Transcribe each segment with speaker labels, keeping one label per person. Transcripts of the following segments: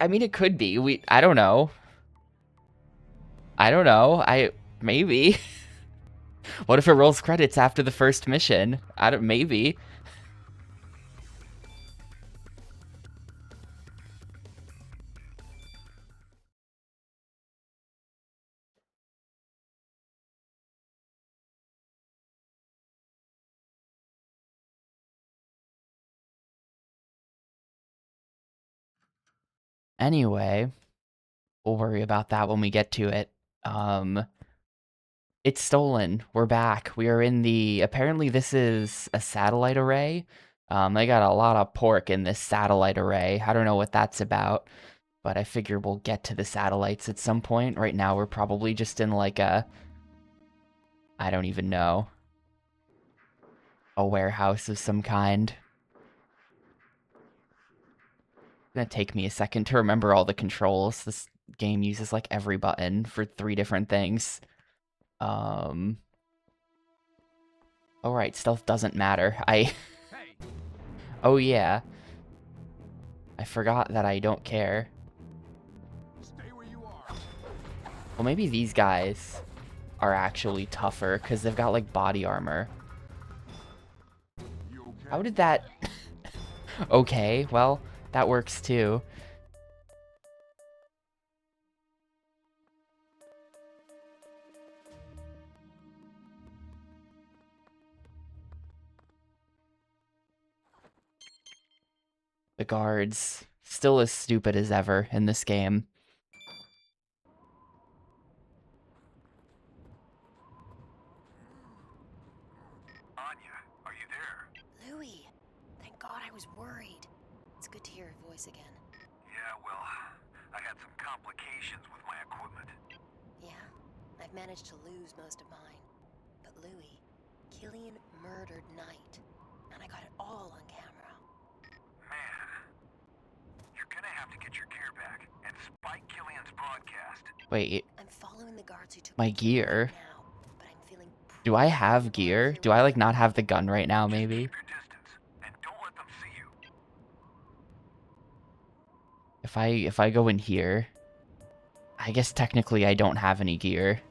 Speaker 1: I mean, it could be. I don't know. I don't know. Maybe. What if it rolls credits after the first mission? Maybe. Anyway, we'll worry about that when we get to it. Um, it's stolen. We're back. We are in apparently this is a satellite array. They got a lot of pork in this satellite array. I don't know what that's about, but I figure we'll get to the satellites at some point. Right now, we're probably just in like I don't even know, a warehouse of some kind. It's gonna take me a second to remember all the controls. This game uses like every button for 3 different things. Um, oh right, stealth doesn't matter. Oh yeah, I forgot that I don't care. Well, maybe these guys are actually tougher because they've got like body armor. How did that... Okay, well, that works too. The guards, still as stupid as ever in this game.
Speaker 2: Anya, are you there?
Speaker 3: Louis, thank God I was worried. It's good to hear your voice again.
Speaker 2: Yeah, well, I had some complications with my equipment.
Speaker 3: Yeah, I've managed to lose most of mine. But Louis, Killian murdered Knight, and I got it all on camera.
Speaker 2: Man, you're gonna have to get your gear back and spike Killian's broadcast.
Speaker 1: Wait,
Speaker 3: I'm following the guards who took
Speaker 1: my
Speaker 3: the key
Speaker 1: gear?
Speaker 3: right now, but I'm feeling
Speaker 1: Do I have gear? Do I like not have the gun right now,
Speaker 2: Just
Speaker 1: maybe?
Speaker 2: keep your distance and don't let them see you.
Speaker 1: If I go in here, I guess technically I don't have any gear.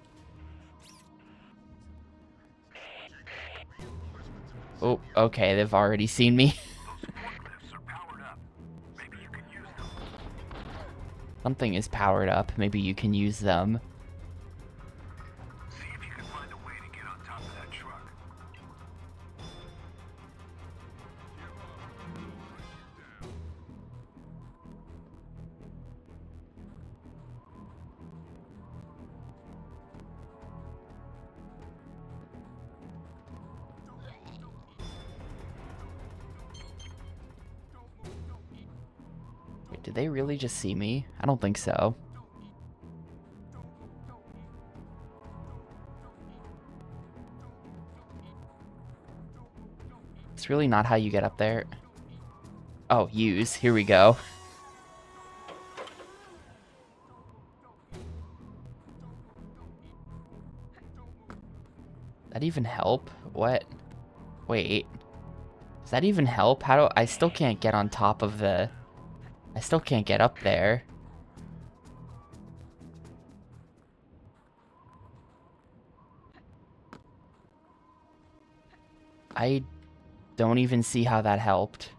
Speaker 1: Oh, okay, they've already seen me.
Speaker 2: Those forklifts are powered up. Maybe you can use them.
Speaker 1: Something is powered up. Maybe you can use them.
Speaker 2: See if you can find a way to get on top of that truck.
Speaker 1: Wait, did they really just see me? I don't think so. It's really not how you get up there. Oh, use. Here we go. That even help? What? Wait. Does that even help? How do... I still can't get on top of the... I still can't get up there. I don't even see how that helped.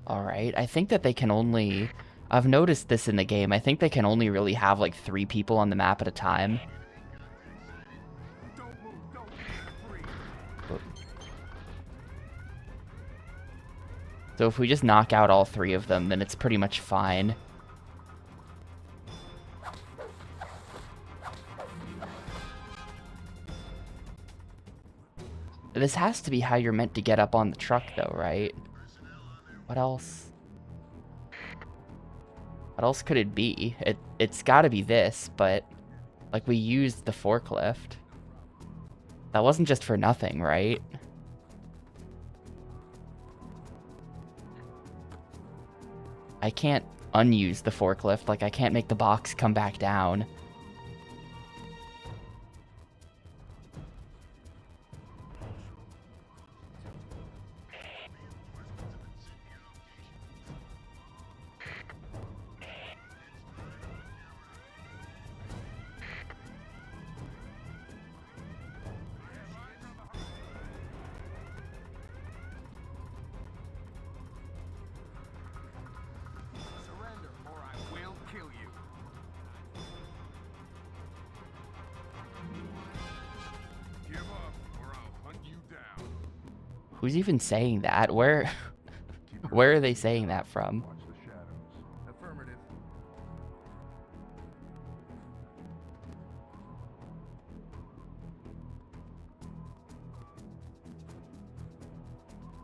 Speaker 1: Alright, I think that they can only... I've noticed this in the game. I think they can only really have like 3 people on the map at a time. So if we just knock out all 3 of them, then it's pretty much fine. This has to be how you're meant to get up on the truck though, right? What else? What else could it be? It's gotta be this, but... Like, we used the forklift. That wasn't just for nothing, right? I can't unuse the forklift. Like, I can't make the box come back down.
Speaker 2: Surrender or I will kill you. Give up or I'll hunt you down.
Speaker 1: Who's even saying that? Where where are they saying that from?
Speaker 2: Watch the shadows. Affirmative.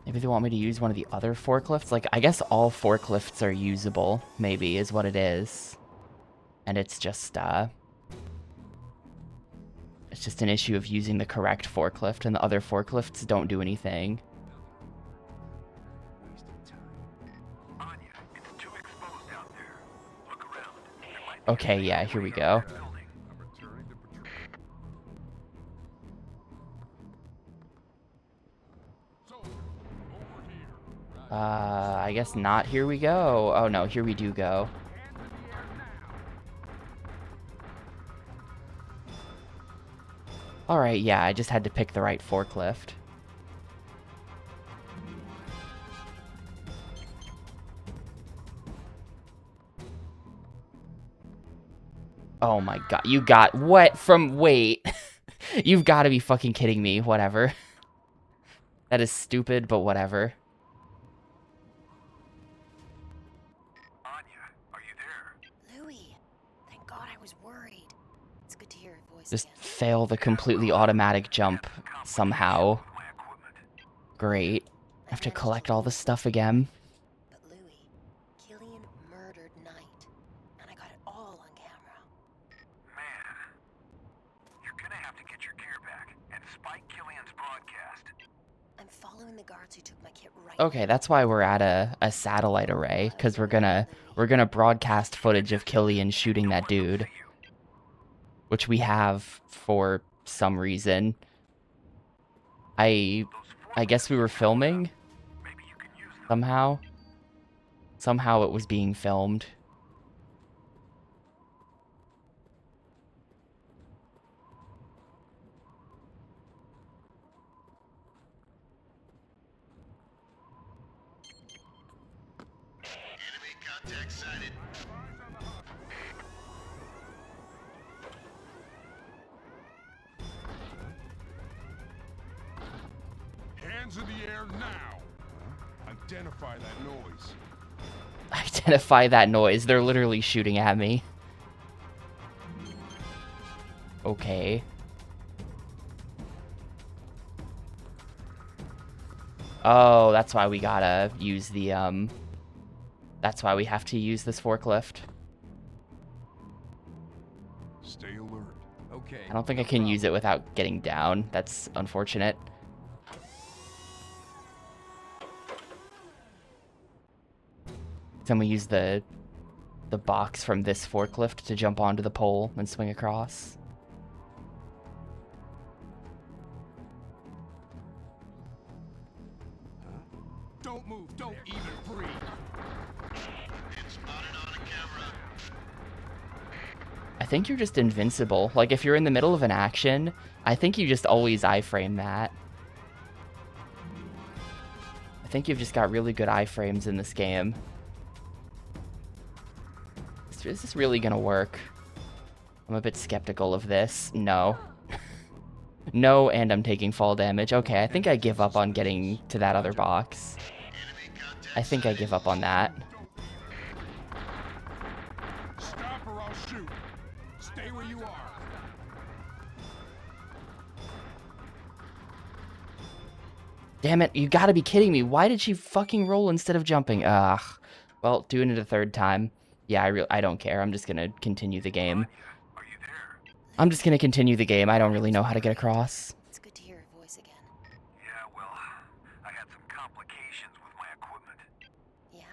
Speaker 1: Maybe they want me to use one of the other forklifts? Like, I guess all forklifts are usable, maybe, is what it is. And it's just an issue of using the correct forklift, and the other forklifts don't do anything.
Speaker 2: Anya, it's too exposed out there. Look around. There might be
Speaker 1: Okay, yeah, here we go.
Speaker 2: a building. I'm returning to patrol. Soldier, over here.
Speaker 1: I guess not. Here we go. Oh no, here we do go.
Speaker 2: Hands in the air now.
Speaker 1: Alright, yeah, I just had to pick the right forklift. Oh my god, you got what from wait. You've got to be fucking kidding me. Whatever. That is stupid, but whatever.
Speaker 2: Anya, are you there?
Speaker 3: Louis, thank God I was worried. It's good to hear your voice
Speaker 1: Just
Speaker 3: again.
Speaker 1: fail the completely automatic jump somehow.
Speaker 2: With my equipment.
Speaker 1: Great. I have to collect all this stuff again.
Speaker 3: But Louis, Killian murdered Knight, and I got it all on camera.
Speaker 2: Man, you're gonna have to get your gear back and spike Killian's broadcast.
Speaker 3: I'm following the guards who took my kit right
Speaker 1: Okay,
Speaker 3: now.
Speaker 1: that's why we're at a satellite array, because we're gonna broadcast footage of Killian shooting that dude, which we have for some reason. I guess we were filming
Speaker 2: Maybe you can use them.
Speaker 1: somehow. Somehow it was being filmed.
Speaker 2: Enemy contact sighted. Hands in the air now. Identify that noise.
Speaker 1: Identify that noise. They're literally shooting at me. Okay. Oh, that's why we gotta use the, that's why we have to use this forklift.
Speaker 2: Stay alert. Okay.
Speaker 1: I don't think I can use it without getting down. That's unfortunate. Then we use the box from this forklift to jump onto the pole and swing across.
Speaker 2: Don't move. Don't even breathe. It's spotted on a camera.
Speaker 1: I think you're just invincible. Like, if you're in the middle of an action, I think you just always iframe that. I think you've just got really good iframes in this game. Is this really gonna work? I'm a bit skeptical of this. No. No, and I'm taking fall damage. Okay, I think I give up on getting to that other box. I think I give up on that.
Speaker 2: Stop or I'll shoot. Stay where you are.
Speaker 1: Damn it, you gotta be kidding me. Why did she fucking roll instead of jumping? Ugh. Well, doing it a third time. Yeah, I don't care. I'm just gonna continue the game.
Speaker 2: Are you there?
Speaker 1: I'm just gonna continue the game. I don't really know how to get across.
Speaker 3: It's good to hear your voice again.
Speaker 2: Yeah, well, I had some complications with my equipment.
Speaker 3: Yeah?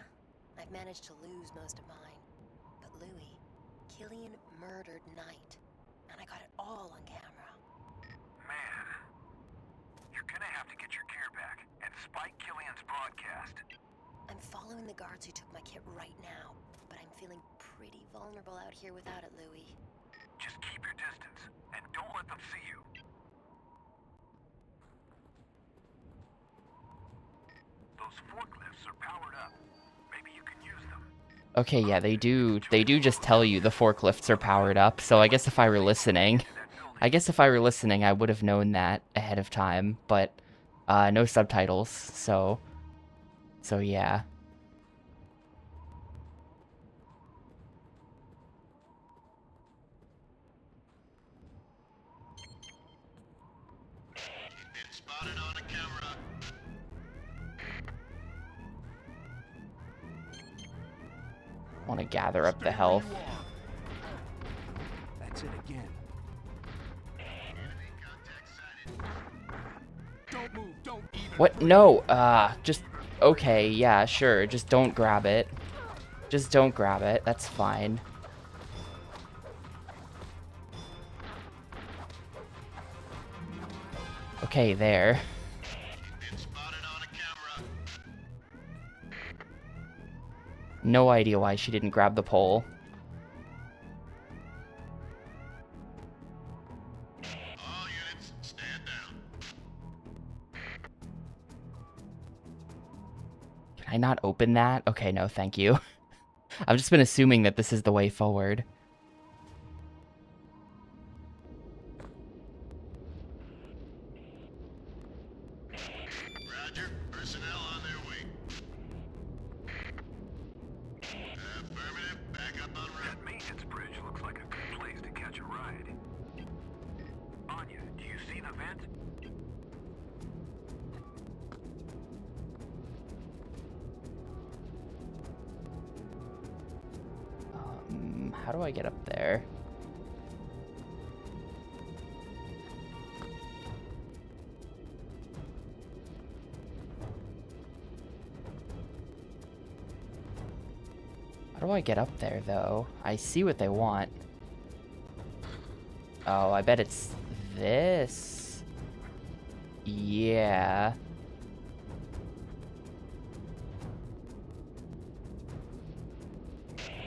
Speaker 3: I've managed to lose Killian murdered Knight, and I got it all on camera.
Speaker 2: Man, you're gonna have to get your gear back and spike Killian's broadcast.
Speaker 3: I'm following the guards who took my kit right now, but I'm feeling pretty vulnerable out here without it, Louis.
Speaker 2: Just keep your distance and don't let them see you. Those forklifts are powered up. Maybe you can use them.
Speaker 1: Okay, yeah, they do just tell you the forklifts are powered up, so I guess if I were listening, I would have known that ahead of time, but no subtitles, so yeah.
Speaker 2: Been spotted on a camera.
Speaker 1: Want to gather up the health.
Speaker 2: That's it again. Don't move, don't even.
Speaker 1: What? No, just, okay, yeah, sure, just don't grab it. Just don't grab it, that's fine. Okay, there.
Speaker 2: Been spotted on a camera.
Speaker 1: No idea why she didn't grab the pole.
Speaker 2: All units, stand down.
Speaker 1: Can I not open that? Okay, no, thank you. I've just been assuming that this is the way forward.
Speaker 2: Roger, personnel on their way. Affirmative, back up on route. That maintenance bridge looks like a good place to catch a ride. Anya, do you see the vent?
Speaker 1: How do I get up there? How do I get up there, though? I see what they want. Oh, I bet it's this. Yeah.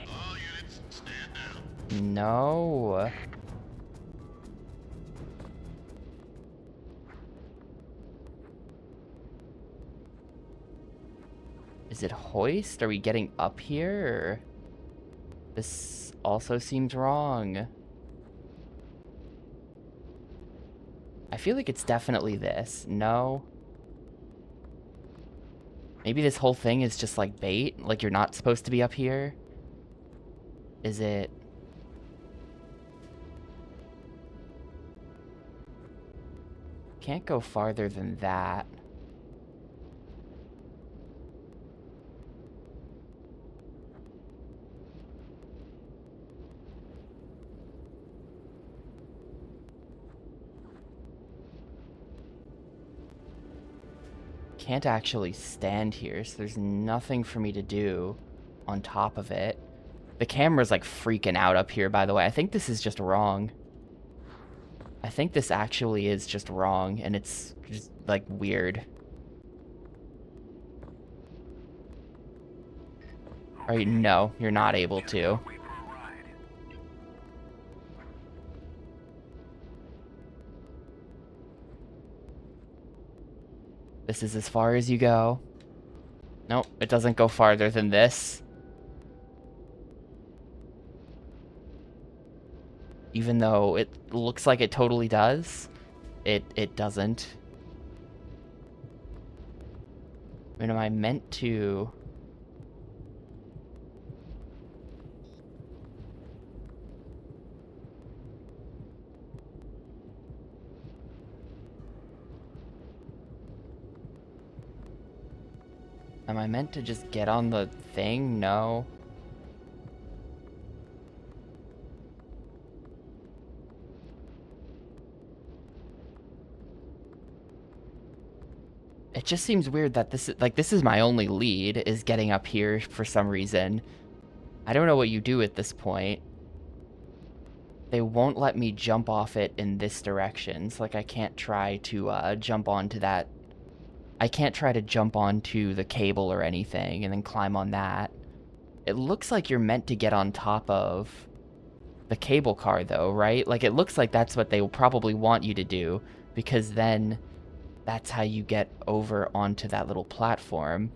Speaker 2: All units, stand down.
Speaker 1: No. Is it hoist? Are we getting up here? Or... This also seems wrong. I feel like it's definitely this. No. Maybe this whole thing is just like bait? Like you're not supposed to be up here? Is it... Can't go farther than that. Can't actually stand here, so there's nothing for me to do on top of it. The camera's like freaking out up here, by the way. I think this is just wrong. I think this actually is just wrong, and it's just like weird. Alright, no, you're not able to.
Speaker 2: Wait for a ride.
Speaker 1: This is as far as you go. Nope, it doesn't go farther than this. Even though it looks like it totally does, it doesn't. I mean, am I meant to... Am I meant to just get on the thing? No. It just seems weird that this is my only lead, is getting up here for some reason. I don't know what you do at this point. they won't let me jump off it in this direction. So, like, I can't try to jump onto that. I can't try to jump onto the cable or anything and then climb on that. It looks like you're meant to get on top of the cable car, though, right? Like, it looks like that's what they will probably want you to do, because then that's how you get over onto that little platform.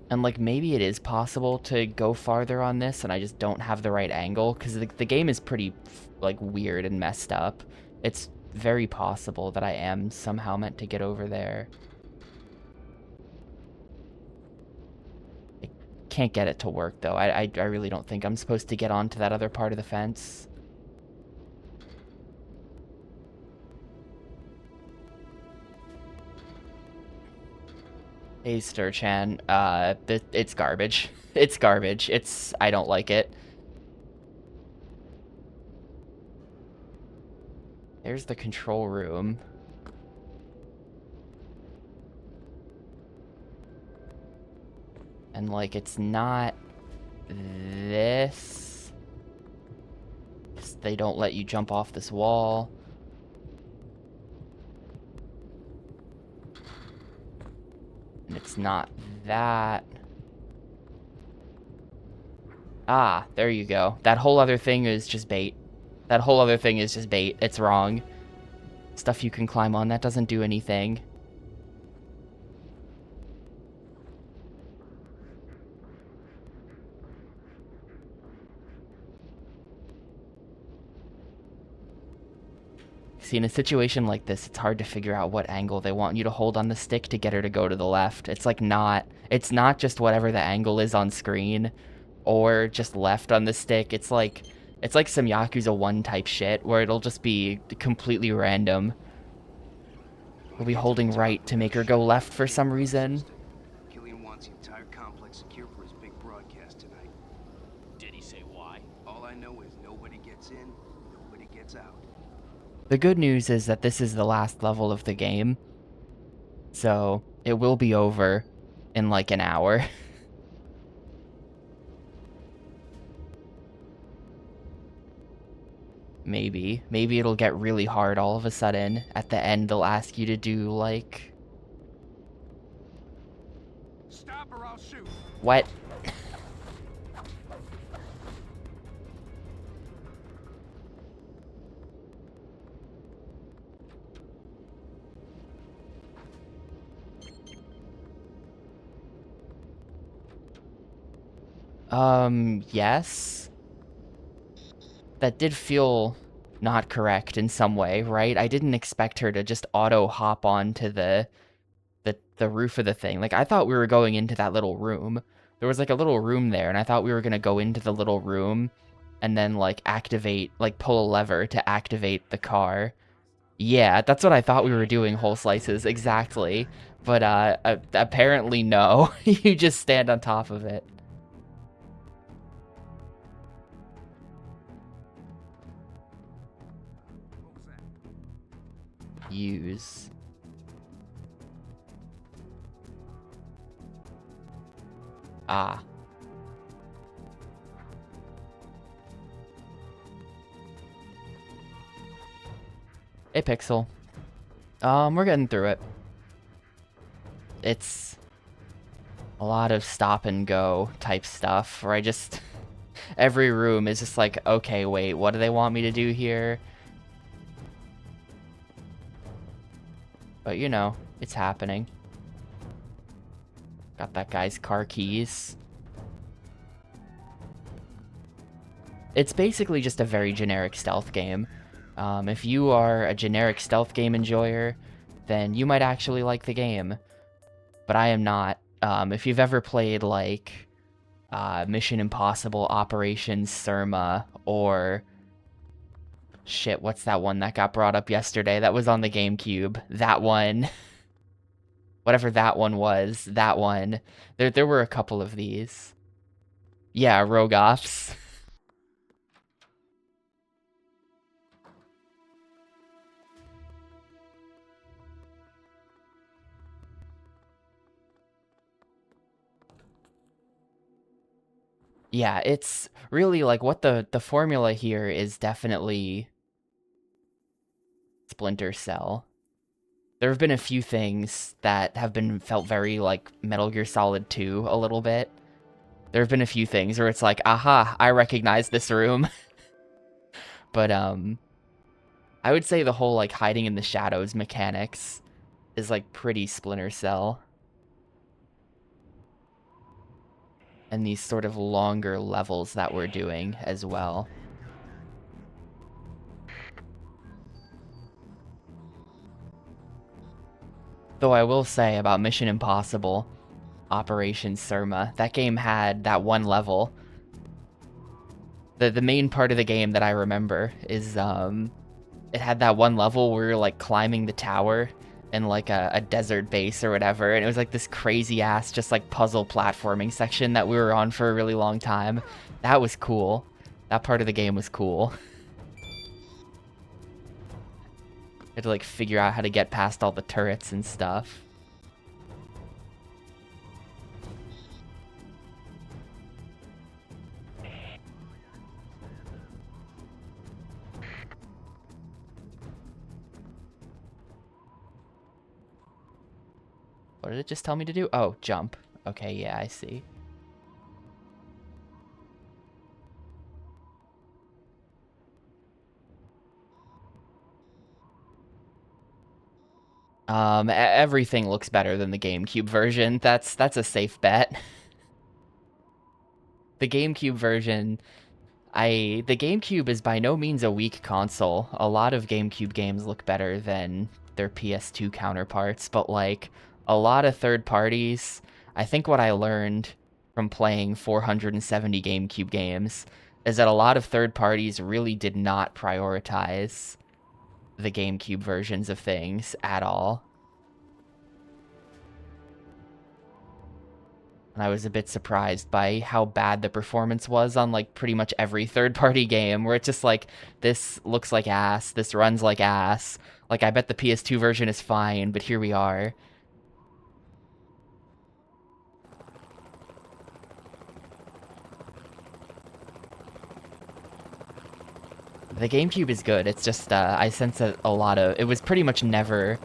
Speaker 1: And, like, maybe it is possible to go farther on this, and I just don't have the right angle, because the game is pretty, like, weird and messed up. It's very possible that I am somehow meant to get over there. I can't get it to work, though. I really don't think I'm supposed to get onto that other part of the fence. Hey, Sturchan, it's garbage. It's garbage. I don't like it. There's the control room. And, like, it's not this. They don't let you jump off this wall. And it's not that. Ah, there you go. That whole other thing is just bait. That whole other thing is just bait. It's wrong. Stuff you can climb on, that doesn't do anything. See, in a situation like this, it's hard to figure out what angle they want you to hold on the stick to get her to go to the left. It's like it's not just whatever the angle is on screen or just left on the stick. It's like some Yakuza 1 type shit where it'll just be completely random. We'll be holding right to make her go left for some reason.
Speaker 2: Killian wants the entire complex secure for his big broadcast tonight. Did he say why? All I know is nobody gets in, nobody gets out.
Speaker 1: The good news is that this is the last level of the game, so it will be over in like an hour. Maybe it'll get really hard all of a sudden. At the end, they'll ask you to do, like...
Speaker 2: Stop or I'll shoot.
Speaker 1: What? Yes. That did feel not correct in some way, right? I didn't expect her to just auto hop onto the roof of the thing. Like, I thought we were going into that little room. There was like a little room there, and I thought we were gonna go into the little room and then like pull a lever to activate the car. Yeah, that's what I thought we were doing, Whole Slices, exactly. But apparently no. You just stand on top of it. Use. Ah. Hey, Pixel. We're getting through it. It's a lot of stop and go type stuff where I just... Every room is just like, okay, wait, what do they want me to do here? But, you know, it's happening. Got that guy's car keys. It's basically just a very generic stealth game. If you are a generic stealth game enjoyer, then you might actually like the game. But I am not. If you've ever played, like, Mission Impossible Operation Surma, or... Shit, what's that one that got brought up yesterday? That was on the GameCube. That one. Whatever that one was. That one. There were a couple of these. Yeah, Rogue Ops. Yeah, it's really like what the formula here is definitely Splinter Cell. There have been a few things that have been felt very like Metal Gear Solid 2 a little bit. There have been a few things where it's like, aha, I recognize this room. But I would say the whole like hiding in the shadows mechanics is like pretty Splinter Cell. And these sort of longer levels that we're doing as well. Though I will say about Mission Impossible, Operation Surma, that game had that one level. The main part of the game that I remember is it had that one level where you're like climbing the tower in like a desert base or whatever, and it was like this crazy ass just like puzzle platforming section that we were on for a really long time. That was cool. That part of the game was cool. Had to like figure out how to get past all the turrets and stuff. What did it just tell me to do? Oh, jump. Okay, yeah, I see. Everything looks better than the GameCube version. That's a safe bet. The GameCube version, the GameCube is by no means a weak console. A lot of GameCube games look better than their PS2 counterparts, but like a lot of third parties, I think what I learned from playing 470 GameCube games is that a lot of third parties really did not prioritize the GameCube versions of things at all. And I was a bit surprised by how bad the performance was on like pretty much every third-party game, where it's just like, this looks like ass, this runs like ass. Like, I bet the PS2 version is fine, but here we are. The GameCube is good, it's just, I sense that a lot of, it was pretty much never,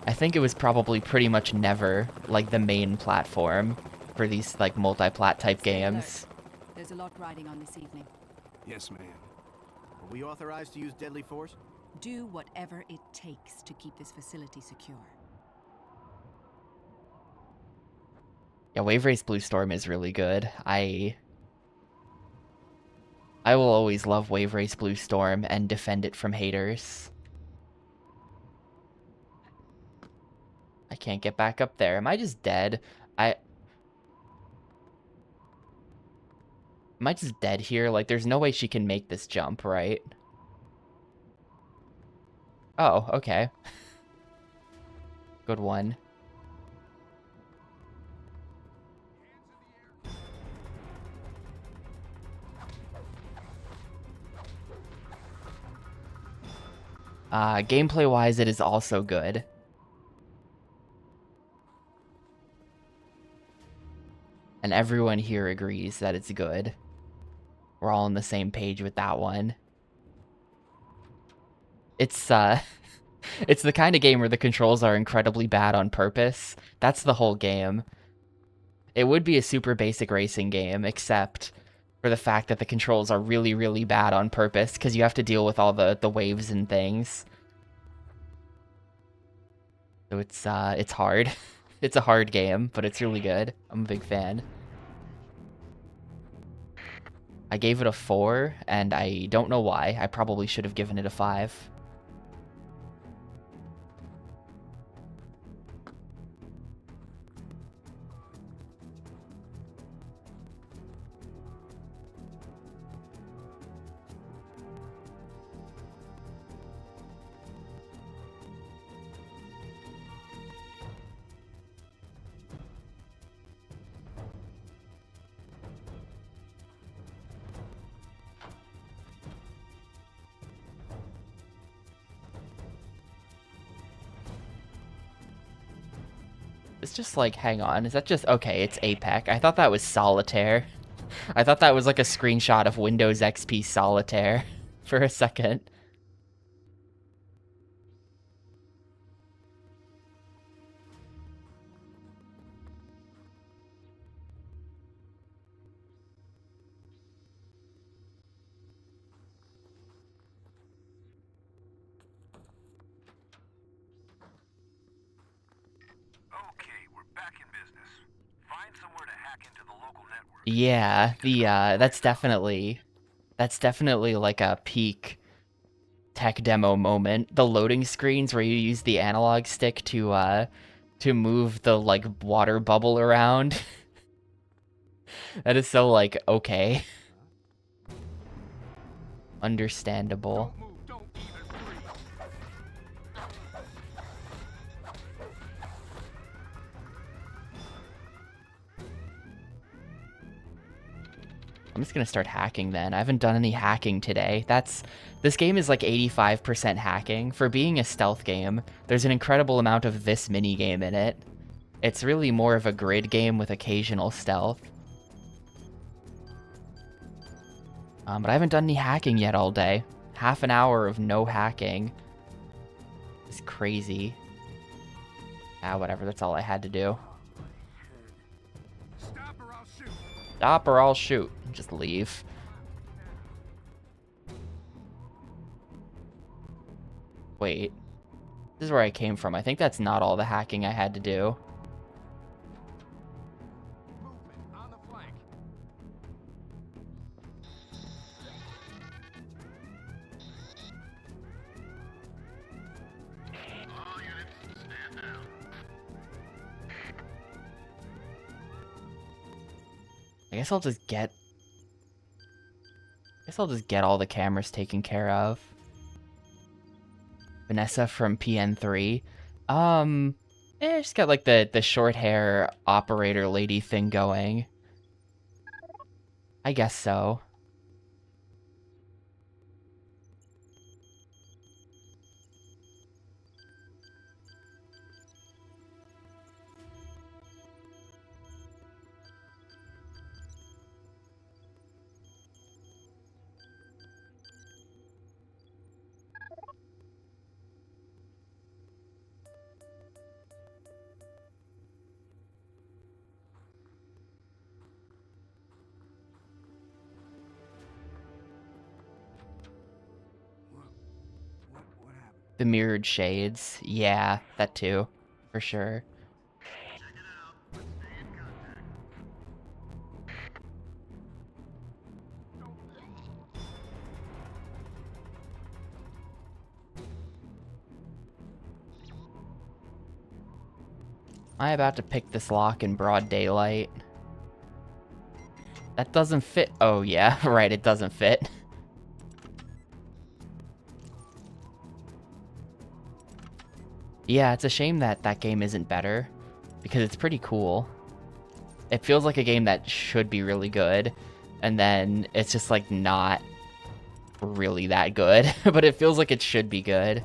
Speaker 1: I think it was probably pretty much never, like, the main platform for these, like, multi-plat type games.
Speaker 4: There's a lot riding on this evening.
Speaker 2: Yes, ma'am. Are we authorized to use deadly force?
Speaker 4: Do whatever it takes to keep this facility secure.
Speaker 1: Yeah, Wave Race Blue Storm is really good. I will always love Wave Race Blue Storm and defend it from haters. I can't get back up there. Am I just dead? Am I just dead here? Like, there's no way she can make this jump, right? Oh, okay. Good one. Gameplay-wise, it is also good. And everyone here agrees that it's good. We're all on the same page with that one. It's, it's the kind of game where the controls are incredibly bad on purpose. That's the whole game. It would be a super basic racing game, except for the fact that the controls are really, really bad on purpose, because you have to deal with all the waves and things. So it's hard. It's a hard game, but it's really good. I'm a big fan. I gave it a 4, and I don't know why. I probably should have given it a 5. It's just like, hang on, is that just, okay, it's Apex. I thought that was Solitaire. I thought that was like a screenshot of Windows XP Solitaire for a second.
Speaker 2: Okay, we're back in business. Find somewhere to hack into the local network.
Speaker 1: Yeah, that's definitely like a peak tech demo moment. The loading screens where you use the analog stick to move the like water bubble around. That is so like okay. Understandable.
Speaker 2: Don't move, don't even breathe.
Speaker 1: I'm just gonna start hacking then. I haven't done any hacking today. This game is like 85% hacking. For being a stealth game, there's an incredible amount of this mini game in it. It's really more of a grid game with occasional stealth. But I haven't done any hacking yet all day. Half an hour of no hacking. It's crazy. Ah, whatever, that's all I had to do.
Speaker 2: Stop or I'll shoot.
Speaker 1: Stop or I'll shoot. Just leave. Wait. This is where I came from. I think that's not all the hacking I had to do.
Speaker 2: Movement on the flank. All units, stand down.
Speaker 1: I guess I'll just get all the cameras taken care of. Vanessa from PN3. Just got like the short hair operator lady thing going. I guess so.
Speaker 2: What happened?
Speaker 1: The mirrored shades. Yeah, that too. For sure.
Speaker 2: Check it out. Let's stay in contact.
Speaker 1: Am I about to pick this lock in broad daylight? That doesn't fit. Oh yeah, right, it doesn't fit. Yeah, it's a shame that that game isn't better, because it's pretty cool. It feels like a game that should be really good, and then it's just like not really that good, but it feels like it should be good.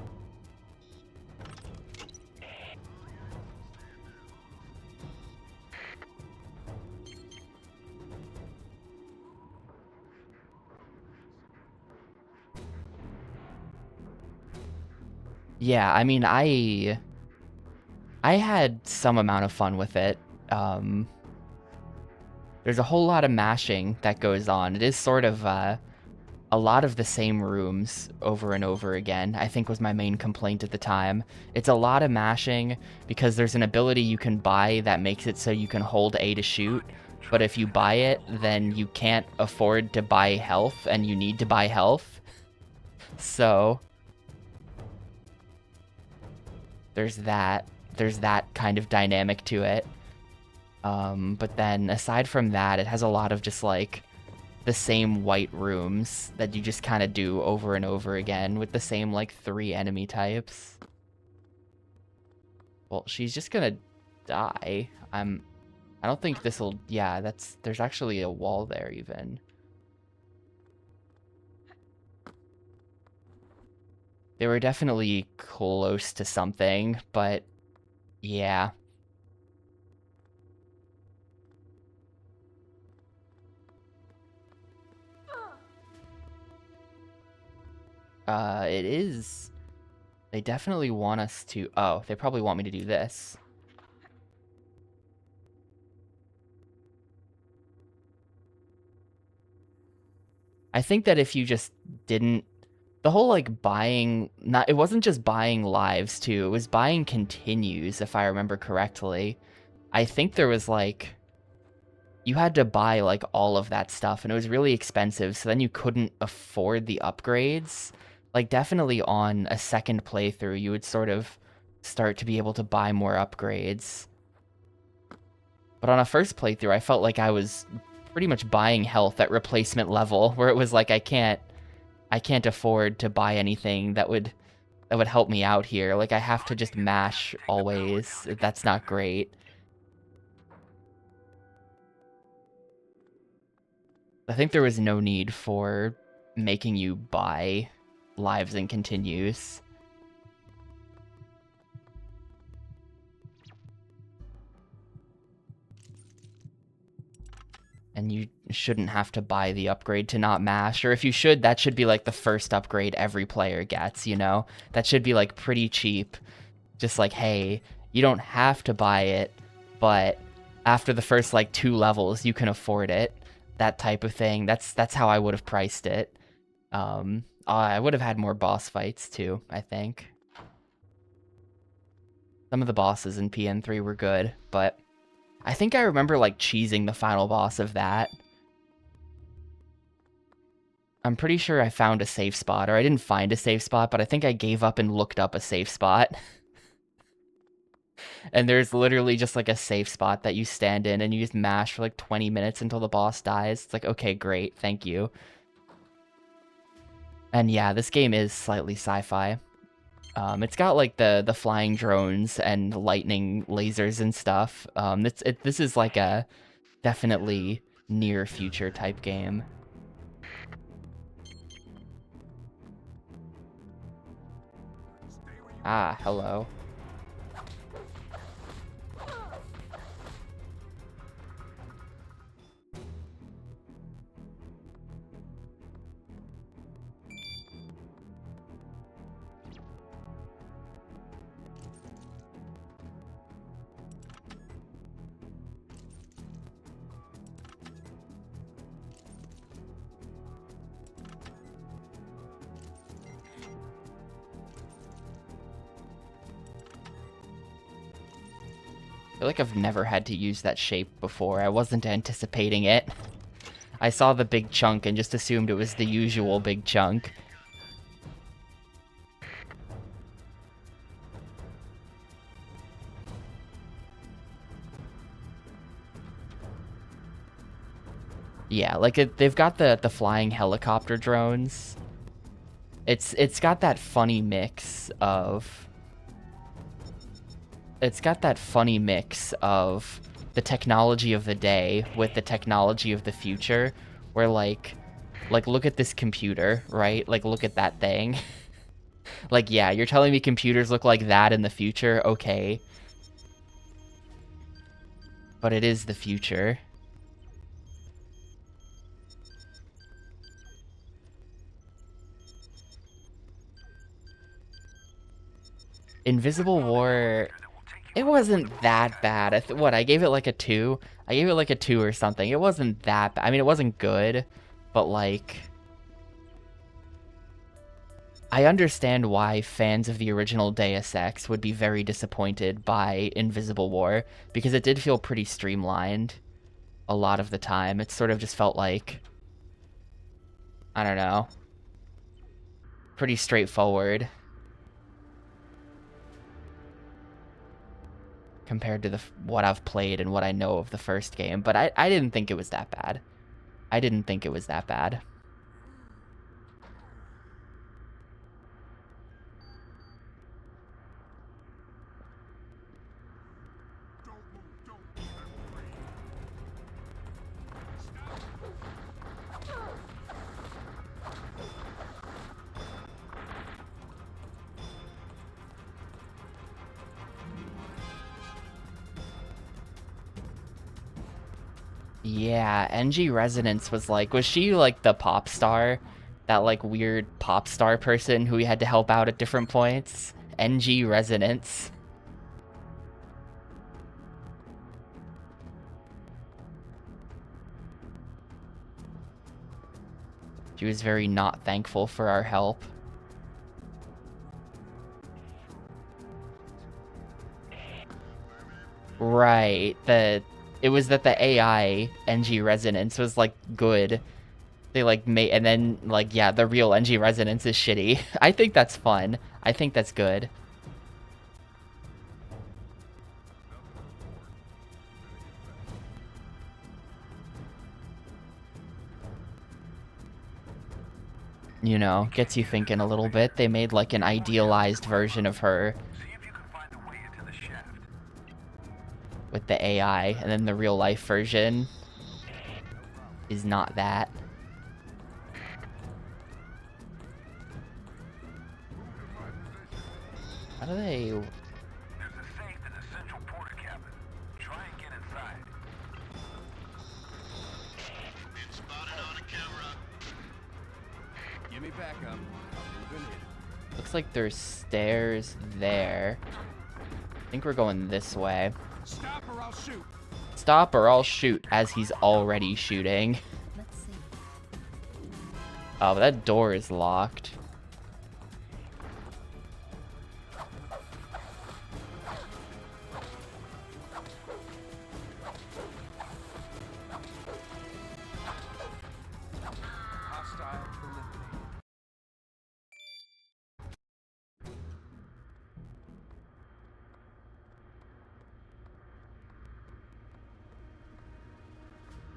Speaker 1: Yeah, I mean, I had some amount of fun with it. There's a whole lot of mashing that goes on. It is sort of a lot of the same rooms over and over again, I think was my main complaint at the time. It's a lot of mashing because there's an ability you can buy that makes it so you can hold A to shoot, but if you buy it, then you can't afford to buy health, and you need to buy health. So there's that kind of dynamic to it. But then aside from that, it has a lot of just like the same white rooms that you just kind of do over and over again with the same like 3 enemy types. Well, she's just gonna die. I don't think this'll, yeah, there's actually a wall there even. They were definitely close to something, but yeah. It is. They definitely want us to... Oh, they probably want me to do this. I think that if you just didn't... The whole, like, buying... It wasn't just buying lives, too. It was buying continues, if I remember correctly. I think there was, like... You had to buy, like, all of that stuff, and it was really expensive, so then you couldn't afford the upgrades. Like, definitely on a second playthrough, you would sort of start to be able to buy more upgrades. But on a first playthrough, I felt like I was pretty much buying health at replacement level, where it was like, I can't afford to buy anything that would help me out here. Like, I have to just mash always. That's not great. I think there was no need for making you buy lives and continues. And you shouldn't have to buy the upgrade to not mash. Or if you should, that should be like the first upgrade every player gets, you know? That should be like pretty cheap. Just like, hey, you don't have to buy it, but after the first like 2 levels, you can afford it. That type of thing. That's how I would have priced it. I would have had more boss fights too, I think. Some of the bosses in PN3 were good, but I think I remember like cheesing the final boss of that. I'm pretty sure I found a safe spot, or I didn't find a safe spot, but I think I gave up and looked up a safe spot. And there's literally just like a safe spot that you stand in and you just mash for like 20 minutes until the boss dies. It's like, okay, great, thank you. And yeah, this game is slightly sci-fi. It's got like the flying drones and lightning lasers and stuff. This is like a definitely near future type game. Ah, hello. I feel like I've never had to use that shape before. I wasn't anticipating it. I saw the big chunk and just assumed it was the usual big chunk. Yeah, like they've got the flying helicopter drones. It's got that funny mix of... It's got that funny mix of the technology of the day with the technology of the future, where like look at this computer, right? Like look at that thing. Like, yeah, you're telling me computers look like that in the future? Okay. But it is the future. Invisible War... It wasn't that bad. I gave it like a 2? I gave it like a 2 or something. It wasn't that bad. I mean, it wasn't good, but like... I understand why fans of the original Deus Ex would be very disappointed by Invisible War, because it did feel pretty streamlined a lot of the time. It sort of just felt like... I don't know. Pretty straightforward. Compared to what I've played and what I know of the first game. But I didn't think it was that bad. I didn't think it was that bad. Yeah, NG Resonance was she like the pop star That, like, weird pop star person who we had to help out at different points. NG Resonance. She was very not thankful for our help. Right. It was that the AI NG Resonance was, like, good. They, like, made, and then, like, yeah, the real NG Resonance is shitty. I think that's fun. I think that's good. You know, gets you thinking a little bit. They made, like, an idealized version of her
Speaker 2: See if you can find the way into the shaft.
Speaker 1: with the AI, and then the real life version is not that. How do they...
Speaker 2: There's a safe in the central porta cabin. Try and get inside. Been spotted on a camera.
Speaker 5: Give me backup. I'm moving in.
Speaker 1: Looks like there's stairs there. I think we're going this way.
Speaker 5: Stop or I'll shoot.
Speaker 1: Stop or I'll shoot, as he's already shooting.
Speaker 3: Let's see.
Speaker 1: Oh, but that door is locked.
Speaker 5: Hostile eliminated.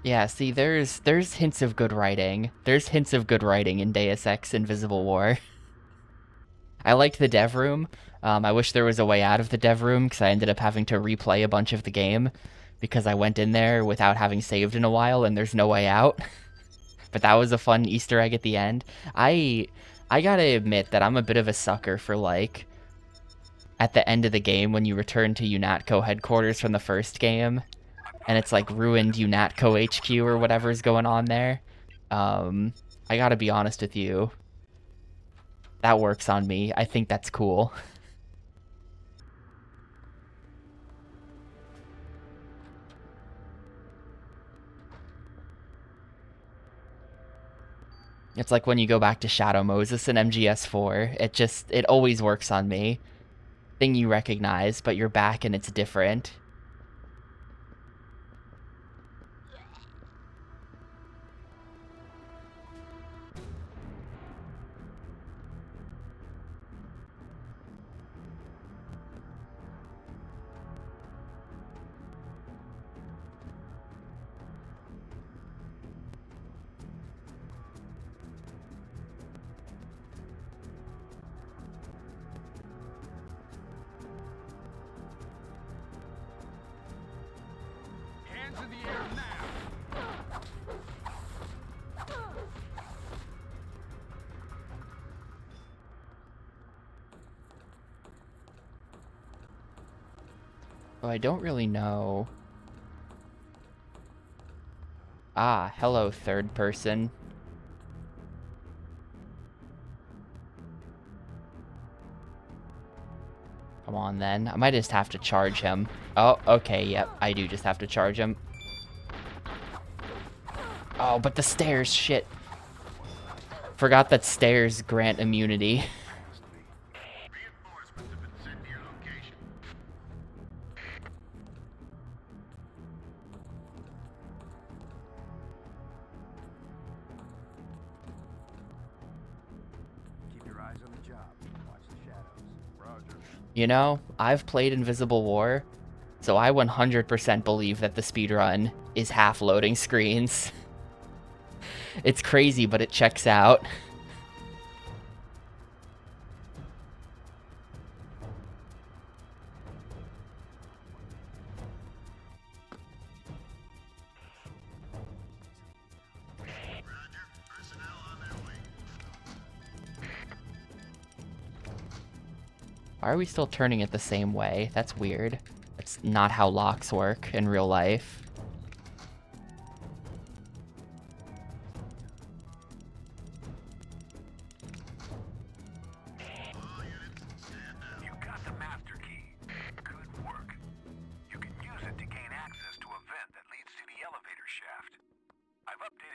Speaker 1: Yeah, see, there's hints of good writing. There's hints of good writing in Deus Ex Invisible War. I liked the dev room. I wish there was a way out of the dev room, because I ended up having to replay a bunch of the game, because I went in there without having saved in a while, and there's no way out. But that was a fun Easter egg at the end. I gotta admit that I'm a bit of a sucker for, like, at the end of the game when you return to UNATCO headquarters from the first game, and it's like ruined UNATCO HQ or whatever's going on there. I gotta be honest with you. That works on me. I think that's cool. It's like when you go back to Shadow Moses in MGS4. It always works on me. Thing you recognize, but you're back and it's different.
Speaker 5: Hands in the air now.
Speaker 1: Oh, I don't really know. Ah, hello, third person. Come on, then. I might just have to charge him. Oh, okay, yep. I do just have to charge him. Oh, but the stairs, shit. Forgot that stairs grant immunity.
Speaker 2: Reinforcements have been sent to your location.
Speaker 5: Keep your eyes on the job. Watch the shadows. Roger.
Speaker 1: You know, I've played Invisible War, so I 100% believe that the speedrun is half loading screens. It's crazy, but it checks out. Why are we still turning it the same way? That's weird. That's not how locks work in real life.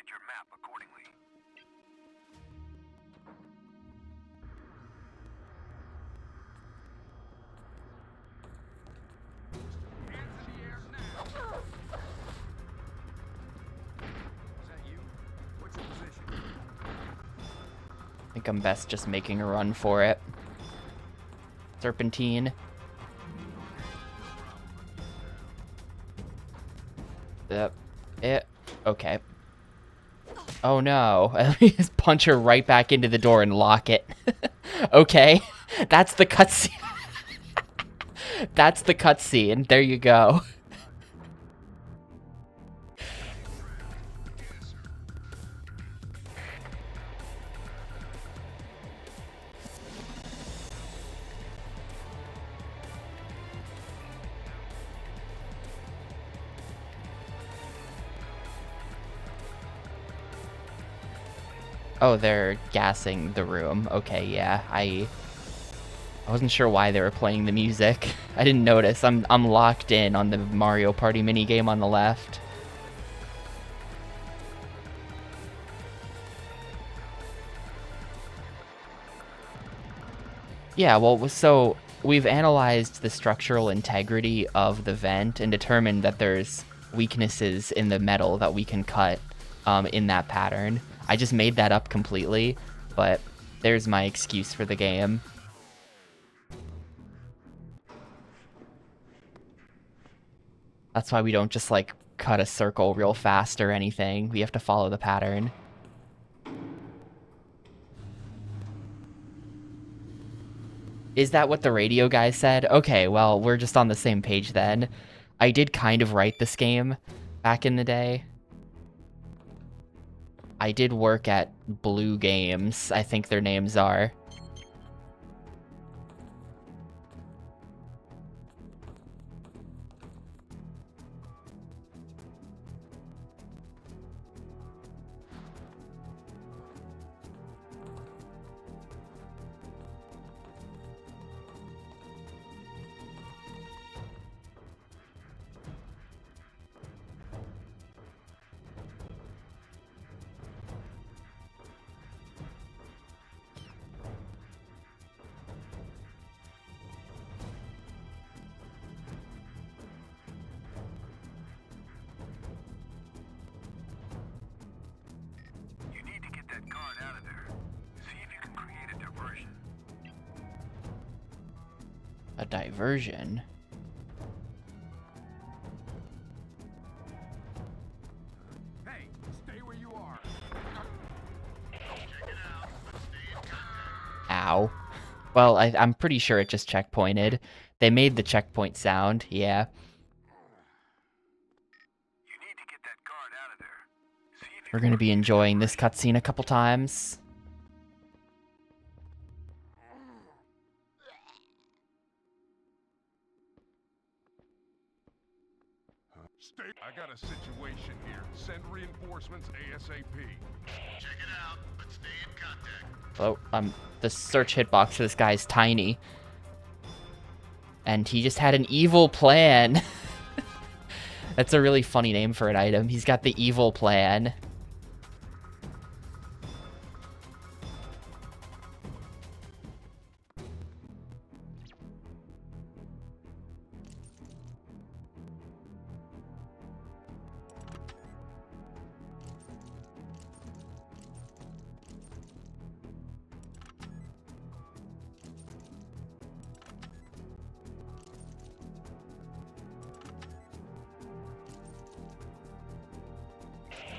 Speaker 2: updated your map accordingly. Hands in the air now! Is that you? What's your position?
Speaker 1: I think I'm best just making a run for it. Serpentine. Yep. Okay. Oh no. Let me just punch her right back into the door and lock it. Okay. That's the cutscene. That's the cutscene. There you go. Oh, they're gassing the room. Okay, yeah. I wasn't sure why they were playing the music. I didn't notice. I'm locked in on the Mario Party minigame on the left. Yeah, well, so we've analyzed the structural integrity of the vent and determined that there's weaknesses in the metal that we can cut in that pattern. I just made that up completely, but there's my excuse for the game. That's why we don't just, like, cut a circle real fast or anything. We have to follow the pattern. Is that what the radio guy said? Okay, well, we're just on the same page then. I did kind of write this game back in the day. I did work at Blue Games, I think their names are.
Speaker 2: You need to get that guard out of there. See if you can create a diversion.
Speaker 1: A diversion?
Speaker 2: Hey, stay where you are.
Speaker 1: Ow. Well, I'm pretty sure it just checkpointed. They made the checkpoint sound, yeah.
Speaker 2: You need to get that guard out of there. See if you
Speaker 1: We're
Speaker 2: can
Speaker 1: gonna be
Speaker 2: create a
Speaker 1: enjoying this
Speaker 2: diversion.
Speaker 1: cutscene a couple times.
Speaker 6: Stay. I got a situation here. Send reinforcements ASAP.
Speaker 2: Check it out, but stay in contact.
Speaker 1: Oh, the search hitbox for this guy is tiny. And he just had an evil plan. That's a really funny name for an item. He's got the evil plan.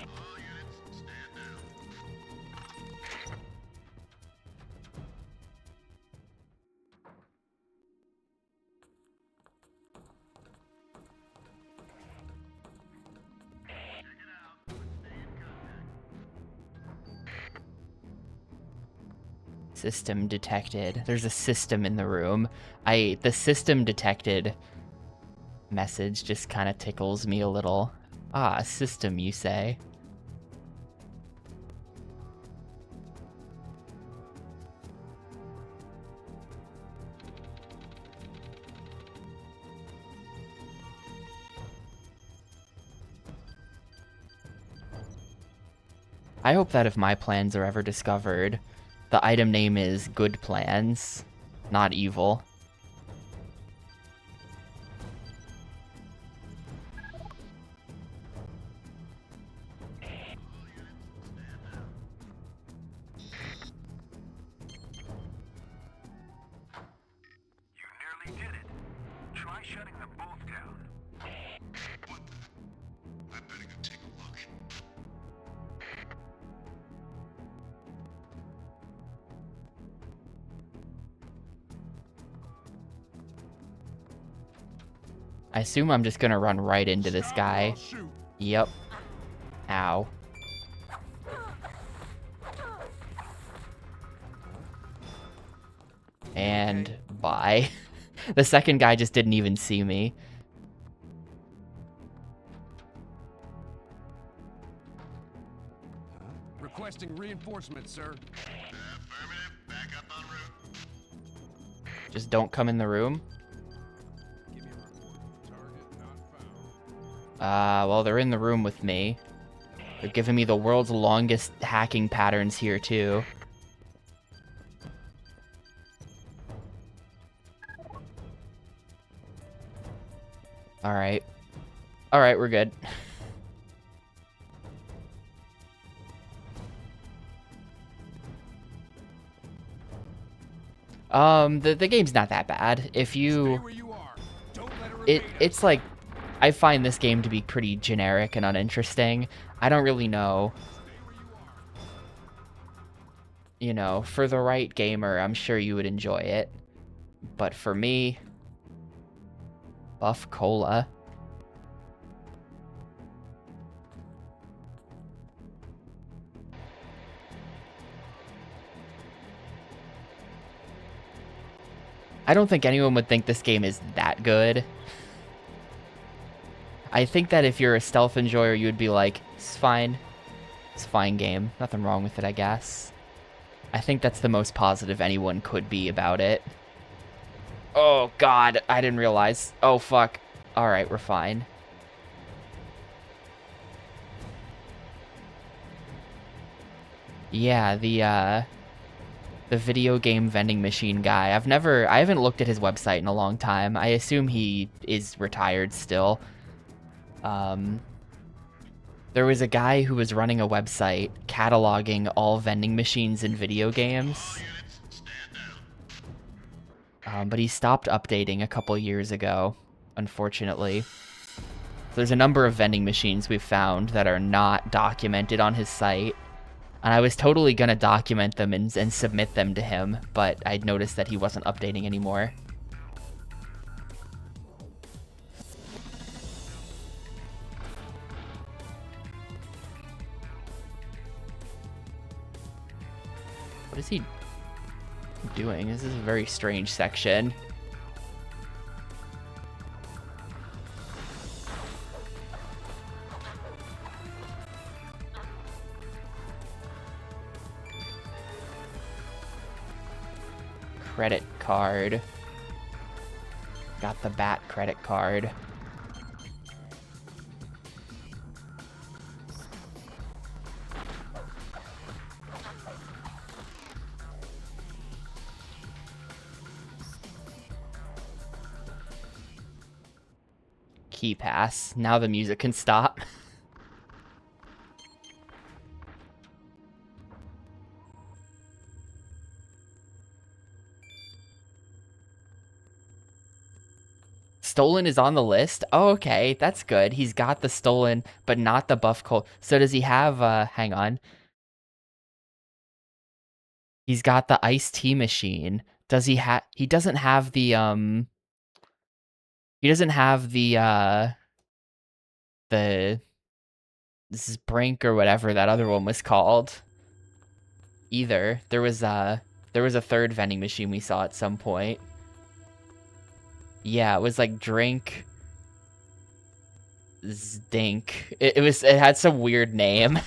Speaker 2: All units, stand down.
Speaker 1: System detected. There's a system in the room. The system detected message just kind of tickles me a little. Ah, a system, you say? I hope that if my plans are ever discovered, the item name is Good Plans, not Evil.
Speaker 2: You nearly did it. Try shutting them both down. What? I better go take a look.
Speaker 1: I assume I'm just gonna run right into this
Speaker 6: Stop or
Speaker 1: guy.
Speaker 6: I'll shoot.
Speaker 1: Yep. Ow. And bye. The second guy just didn't even see me.
Speaker 5: Requesting reinforcements, sir.
Speaker 2: Affirmative. Back up en route.
Speaker 1: Just don't come in the room.
Speaker 5: Give me a report.
Speaker 6: Target not found.
Speaker 1: Well, they're in the room with me. They're giving me the world's longest hacking patterns here, too. Alright. Alright, we're good. The game's not that bad. If
Speaker 5: Stay
Speaker 1: you...
Speaker 5: where you are. Don't let her evade us.
Speaker 1: It's like... I find this game to be pretty generic and uninteresting. I don't really know. You know, for the right gamer, I'm sure you would enjoy it. But for me... Buff Cola. I don't think anyone would think this game is that good. I think that if you're a stealth enjoyer, you would be like, it's fine. It's a fine game. Nothing wrong with it, I guess. I think that's the most positive anyone could be about it. Oh, God. I didn't realize. Oh, fuck. Alright, we're fine. Yeah, the video game vending machine guy. I haven't looked at his website in a long time. I assume he is retired still. There was a guy who was running a website cataloging all vending machines in video games. But he stopped updating a couple years ago, unfortunately. There's a number of vending machines we've found that are not documented on his site. And I was totally gonna document them and submit them to him, but I'd noticed that he wasn't updating anymore. What is he doing? This is a very strange section. Credit card. Got the bat credit card. Key pass. Now the music can stop. Stolen is on the list? Oh, okay, that's good. He's got the stolen, but not the buff coal. So does he have, hang on. He's got the iced tea machine. Does he he doesn't have the, he doesn't have the Brink or whatever that other one was called. Either. There was a third vending machine we saw at some point. Yeah, it was like drink Zdink. It had some weird name.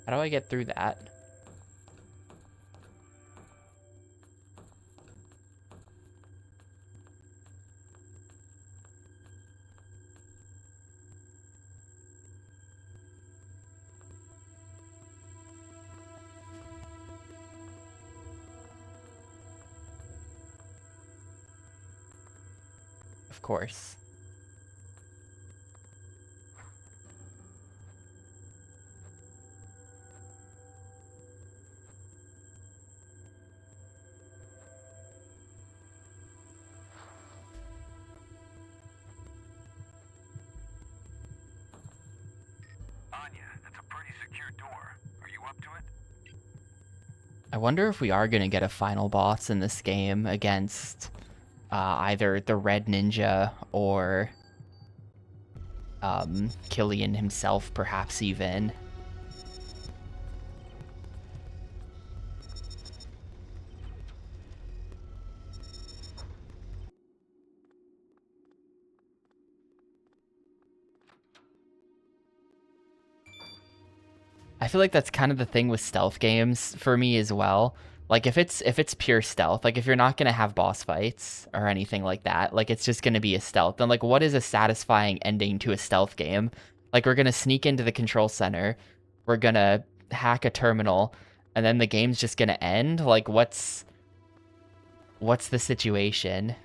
Speaker 1: How do I get through that? Of course.
Speaker 2: Anya, that's a pretty secure door. Are you up to it?
Speaker 1: I wonder if we are going to get a final boss in this game against either the Red Ninja or Killian himself, perhaps even. I feel like that's kind of the thing with stealth games for me as well. Like if it's pure stealth, like if you're not gonna have boss fights or anything like that, like it's just gonna be a stealth, then like what is a satisfying ending to a stealth game? Like we're gonna sneak into the control center, we're gonna hack a terminal, and then the game's just gonna end? Like what's the situation?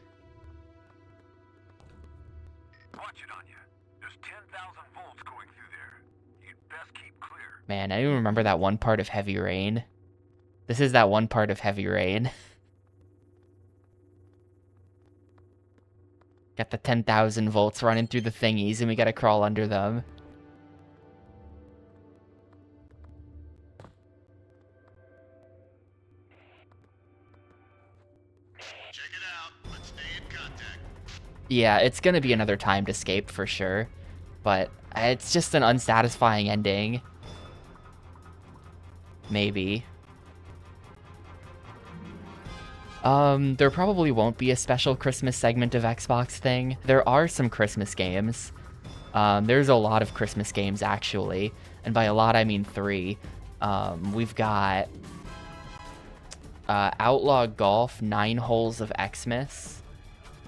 Speaker 2: Watch it, Anya. There's 10,000 volts going through there. You'd best keep clear.
Speaker 1: Man, I even remember that one part of Heavy Rain. This is that one part of Heavy Rain. Got the 10,000 volts running through the thingies and we gotta crawl under them.
Speaker 2: Check it out. Let's stay in contact.
Speaker 1: Yeah, it's gonna be another timed escape for sure. But it's just an unsatisfying ending. Maybe. There probably won't be a special Christmas segment of Xbox thing. There are some Christmas games. There's a lot of Christmas games, actually. And by a lot, I mean 3. We've got Outlaw Golf, 9 Holes of Xmas.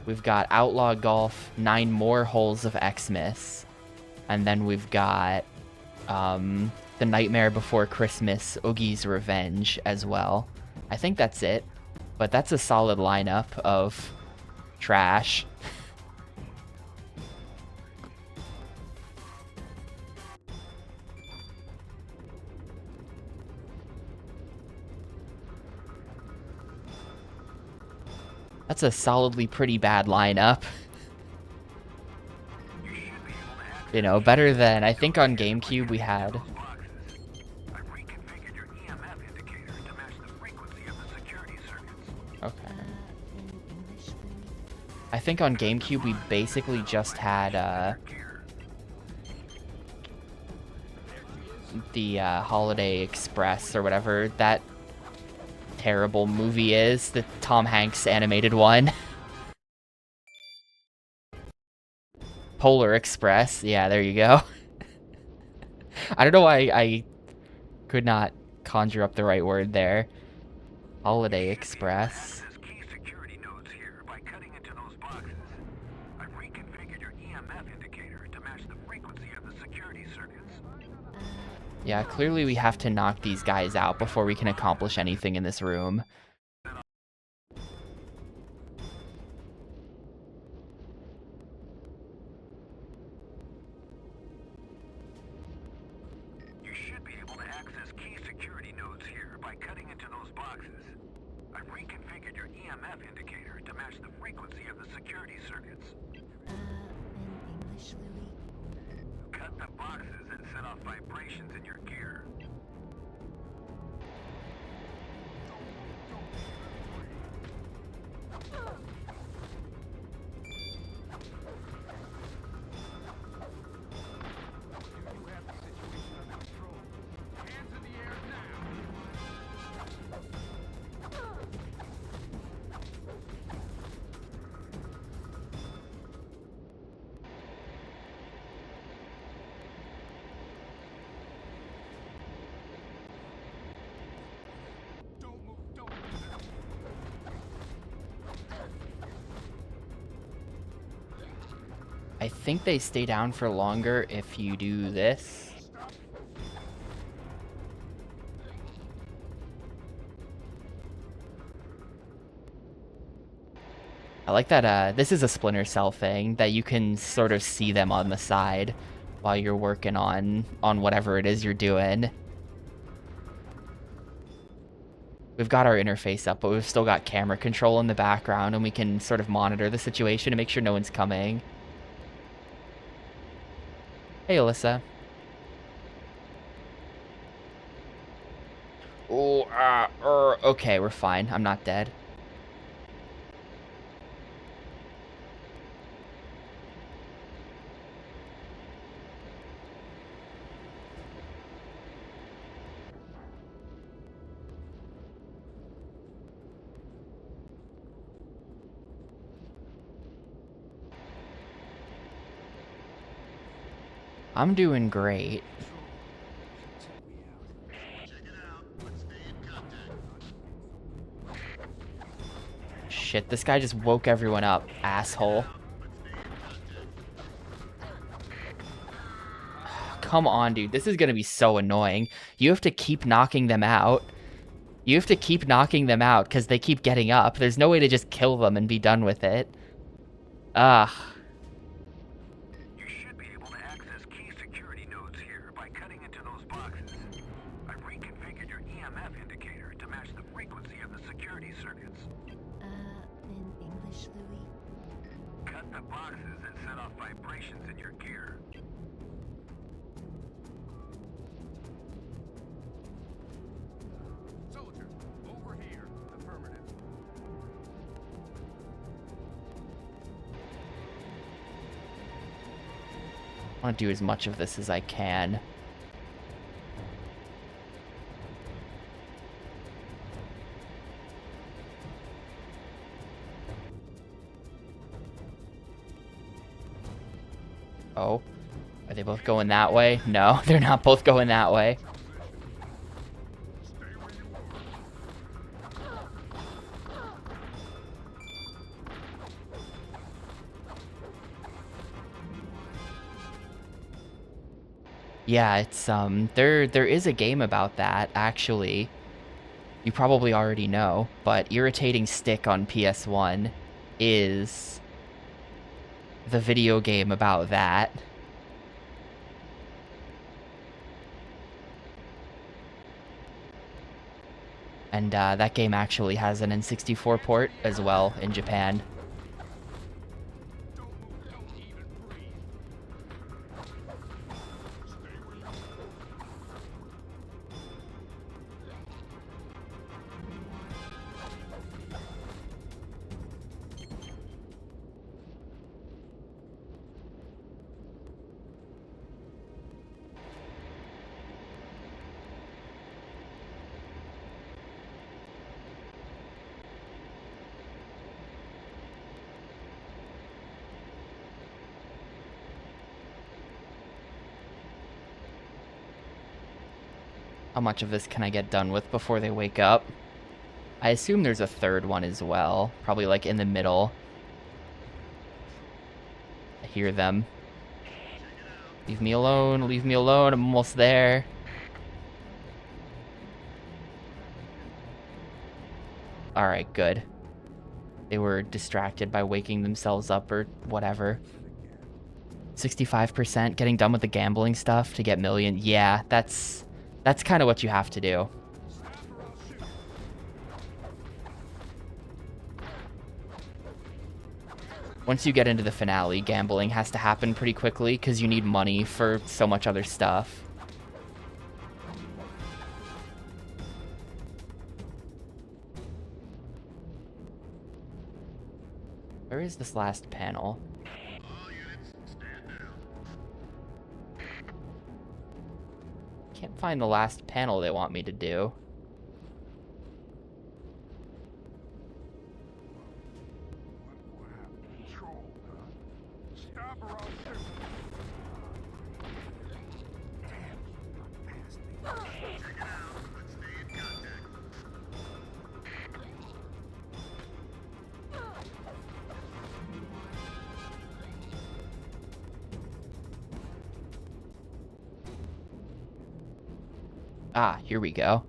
Speaker 1: We've got Outlaw Golf, 9 more Holes of Xmas. And then we've got The Nightmare Before Christmas, Oogie's Revenge as well. I think that's it. But that's a solid lineup of trash. That's a solidly pretty bad lineup. You know, better than, I think on GameCube we had...
Speaker 2: I reconfigured your EMF indicator to match the frequency of the security circuits.
Speaker 1: Okay.
Speaker 3: In English, Louis?
Speaker 1: I think on GameCube we basically just had the Holiday Express or whatever that terrible movie is, the Tom Hanks animated one. Polar Express, yeah, there you go. I don't know why I could not conjure up the right word there. Holiday Express.
Speaker 2: Access key security nodes here by cutting into those boxes. I reconfigured your EMF indicator to match the frequency of the security circuits.
Speaker 1: Yeah, clearly we have to knock these guys out before we can accomplish anything in this room.
Speaker 2: You should be able to access key security nodes here by cutting into those boxes. I reconfigured your EMF indicator to match the frequency of the security circuits.
Speaker 3: In English, Louis?
Speaker 2: Cut the boxes and set off vibrations in your gear.
Speaker 6: You have the situation under control. Hands in the air now.
Speaker 1: I think they stay down for longer if you do this. I like that this is a Splinter Cell thing, that you can sort of see them on the side while you're working on whatever it is you're doing. We've got our interface up, but we've still got camera control in the background, and we can sort of monitor the situation to make sure no one's coming. Hey, Alyssa. Oh, okay, we're fine. I'm not dead. I'm doing great. Shit, this guy just woke everyone up, asshole. Come on, dude. This is gonna be so annoying. You have to keep knocking them out. You have to keep knocking them out because they keep getting up. There's no way to just kill them and be done with it. Ugh.
Speaker 2: You should be able to access key security nodes here by cutting into those boxes. I've reconfigured your EMF indicator to match the frequency of the security circuits.
Speaker 3: In English, Louis?
Speaker 2: Cut the boxes and set off vibrations in your gear.
Speaker 6: Soldier, over here. Affirmative.
Speaker 1: I want to do as much of this as I can. Oh, are they both going that way? No, they're not both going that way. Yeah, it's there is a game about that actually. You probably already know, but Irritating Stick on PS1 is the video game about that. And that game actually has an N64 port as well in Japan.
Speaker 6: Don't even breathe.
Speaker 1: How much of this can I get done with before they wake up? I assume there's a third one as well. Probably like in the middle. I hear them. Leave me alone, leave me alone, I'm almost there. Alright, good. They were distracted by waking themselves up or whatever. 65% getting done with the gambling stuff to get million. Yeah, that's kind of what you have to do. Once you get into the finale, gambling has to happen pretty quickly because you need money for so much other stuff. Where is this last panel? Can't find the last panel they want me to do.
Speaker 6: Control, huh? Stop or I'll shoot. Damn, you got past me.
Speaker 2: Check it out. Let's stay in contact.
Speaker 1: Ah, here we go.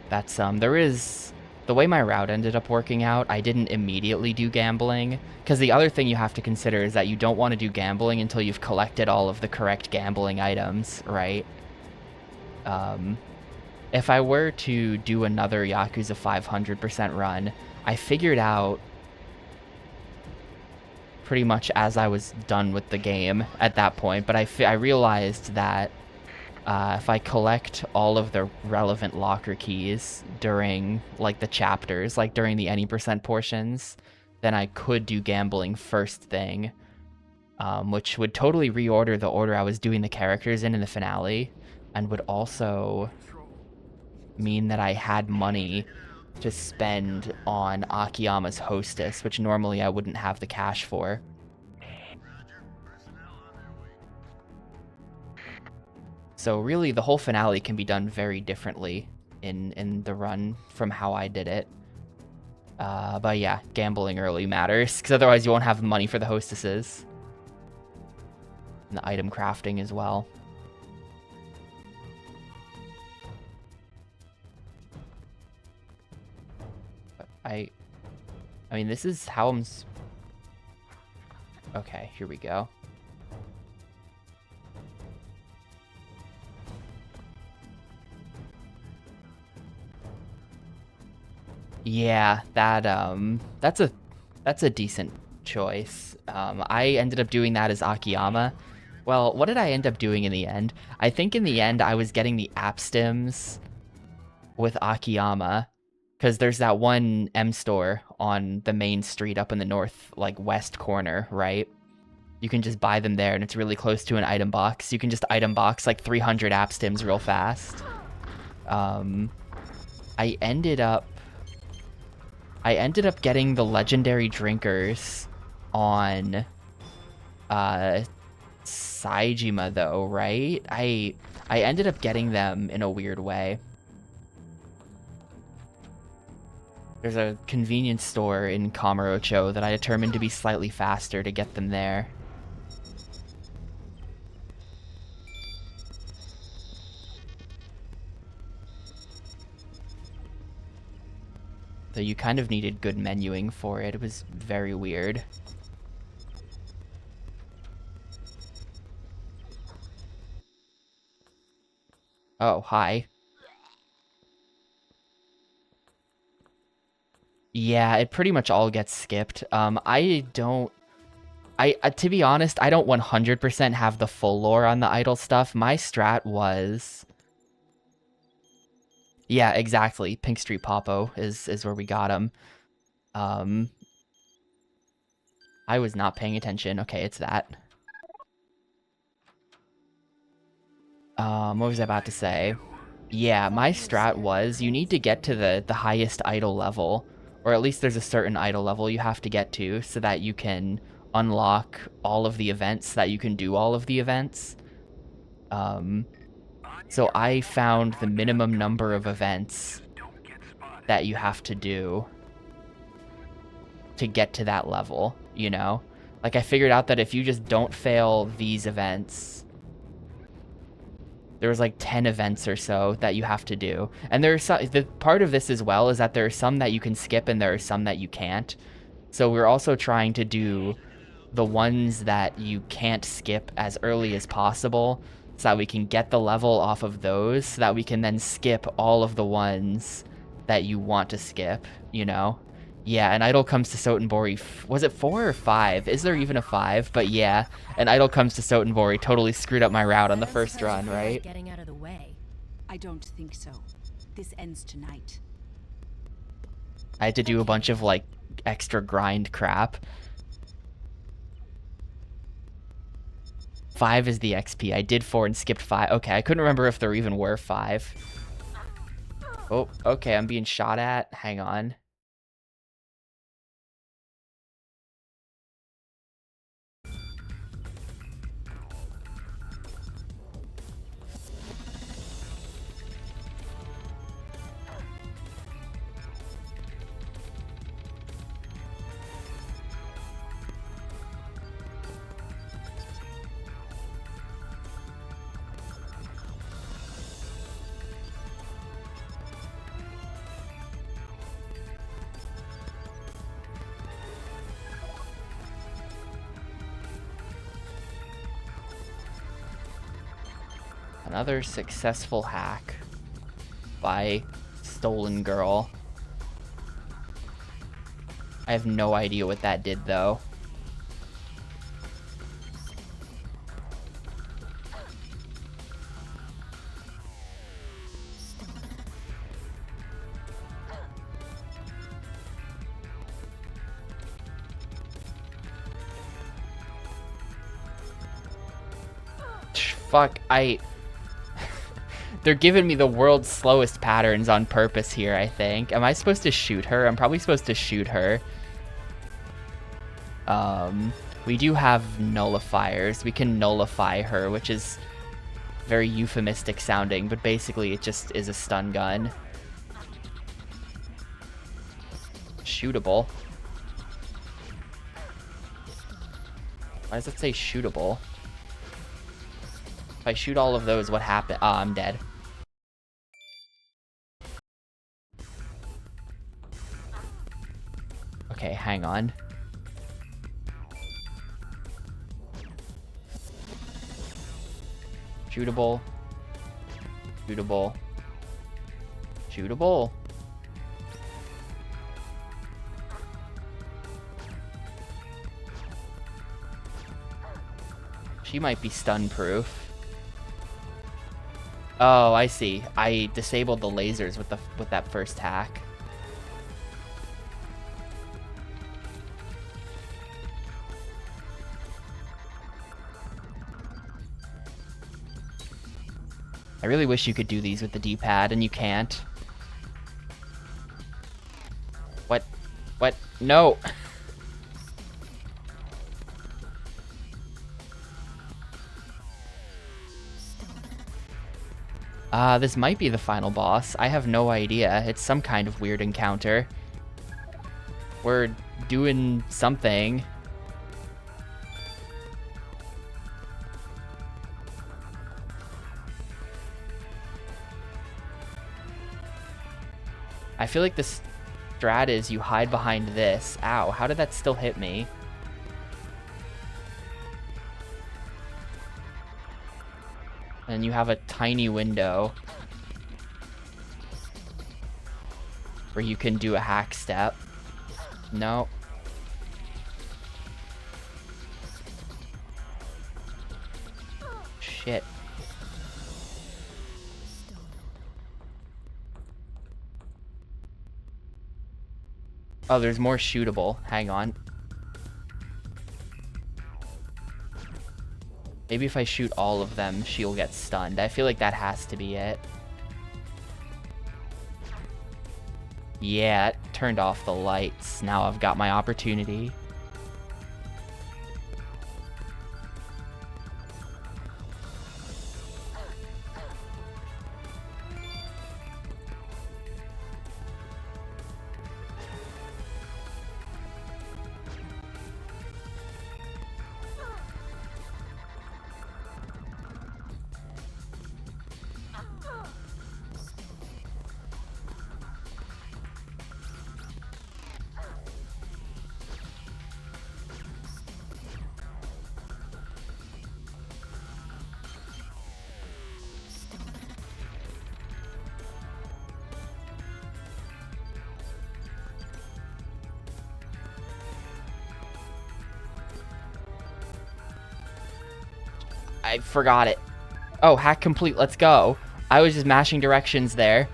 Speaker 1: That's, there is... The way my route ended up working out, I didn't immediately do gambling, because the other thing you have to consider is that you don't want to do gambling until you've collected all of the correct gambling items, right? If I were to do another Yakuza 500% run, I figured out pretty much as I was done with the game at that point, but I realized that if I collect all of the relevant locker keys during, like, the chapters, like during the any percent portions, then I could do gambling first thing, which would totally reorder the order I was doing the characters in the finale, and would also mean that I had money to spend on Akiyama's Hostess, which normally I wouldn't have the cash for. So really, the whole finale can be done very differently in the run from how I did it. But yeah, gambling early matters, because otherwise you won't have money for the hostesses. And the item crafting as well. But I mean, this is how I'm... Okay, here we go. Yeah, that's a decent choice. I ended up doing that as Akiyama. Well, what did I end up doing in the end? I think in the end I was getting the app stims with Akiyama, because there's that one M store on the main street up in the north, like, west corner, right? You can just buy them there, and it's really close to an item box. You can just item box like 300 app stims real fast. I ended up getting the legendary drinkers on Saejima though, right? I ended up getting them in a weird way. There's a convenience store in Kamurocho that I determined to be slightly faster to get them there. Though you kind of needed good menuing for it. It was very weird. Oh, hi. Yeah, it pretty much all gets skipped. To be honest, I don't 100% have the full lore on the idol stuff. My strat was... Yeah, exactly. Pink Street Popo is where we got him. I was not paying attention. Okay, it's that. What was I about to say? Yeah, my strat was you need to get to the highest idol level, or at least there's a certain idol level you have to get to so that you can unlock all of the events, so that you can do all of the events. So I found the minimum number of events that you have to do to get to that level, you know? Like, I figured out that if you just don't fail these events, there was like 10 events or so that you have to do. And there's some, the part of this as well is that there are some that you can skip and there are some that you can't. So we're also trying to do the ones that you can't skip as early as possible so that we can get the level off of those so that we can then skip all of the ones that you want to skip, you know? Yeah, an idol comes to Sotenbori. Was it 4 or 5? Is there even a 5? But yeah, an idol comes to Sotenbori. Totally screwed up my route on the first run, right?
Speaker 4: Getting out of the way. I don't think so. This ends tonight.
Speaker 1: I had to do a bunch of, like, extra grind crap. 5 is the XP. I did 4 and skipped 5. Okay, I couldn't remember if there even were 5. Oh, okay, I'm being shot at. Hang on. Another successful hack by Stolen Girl. I have no idea what that did, though. Fuck, They're giving me the world's slowest patterns on purpose here, I think. Am I supposed to shoot her? I'm probably supposed to shoot her. We do have nullifiers. We can nullify her, which is very euphemistic sounding, but basically it just is a stun gun. Shootable. Why does it say shootable? If I shoot all of those, what happened? Ah, I'm dead. Okay, hang on. Shootable. Shootable. Shootable. She might be stun proof. Oh, I see. I disabled the lasers with that first hack. I really wish you could do these with the D-pad, and you can't. What? What? No! This might be the final boss. I have no idea. It's some kind of weird encounter. We're doing something. I feel like the strat is you hide behind this. Ow, how did that still hit me? And you have a tiny window where you can do a hack step. No. Shit. Oh, there's more shootable. Hang on. Maybe if I shoot all of them, she'll get stunned. I feel like that has to be it. Yeah, it turned off the lights. Now I've got my opportunity. I forgot it. Oh, hack complete. Let's go. I was just mashing directions there.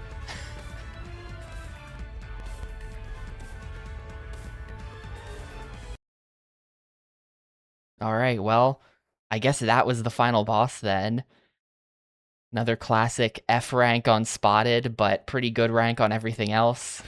Speaker 1: Alright, well, I guess that was the final boss then. Another classic F rank on Spotted, but pretty good rank on everything else.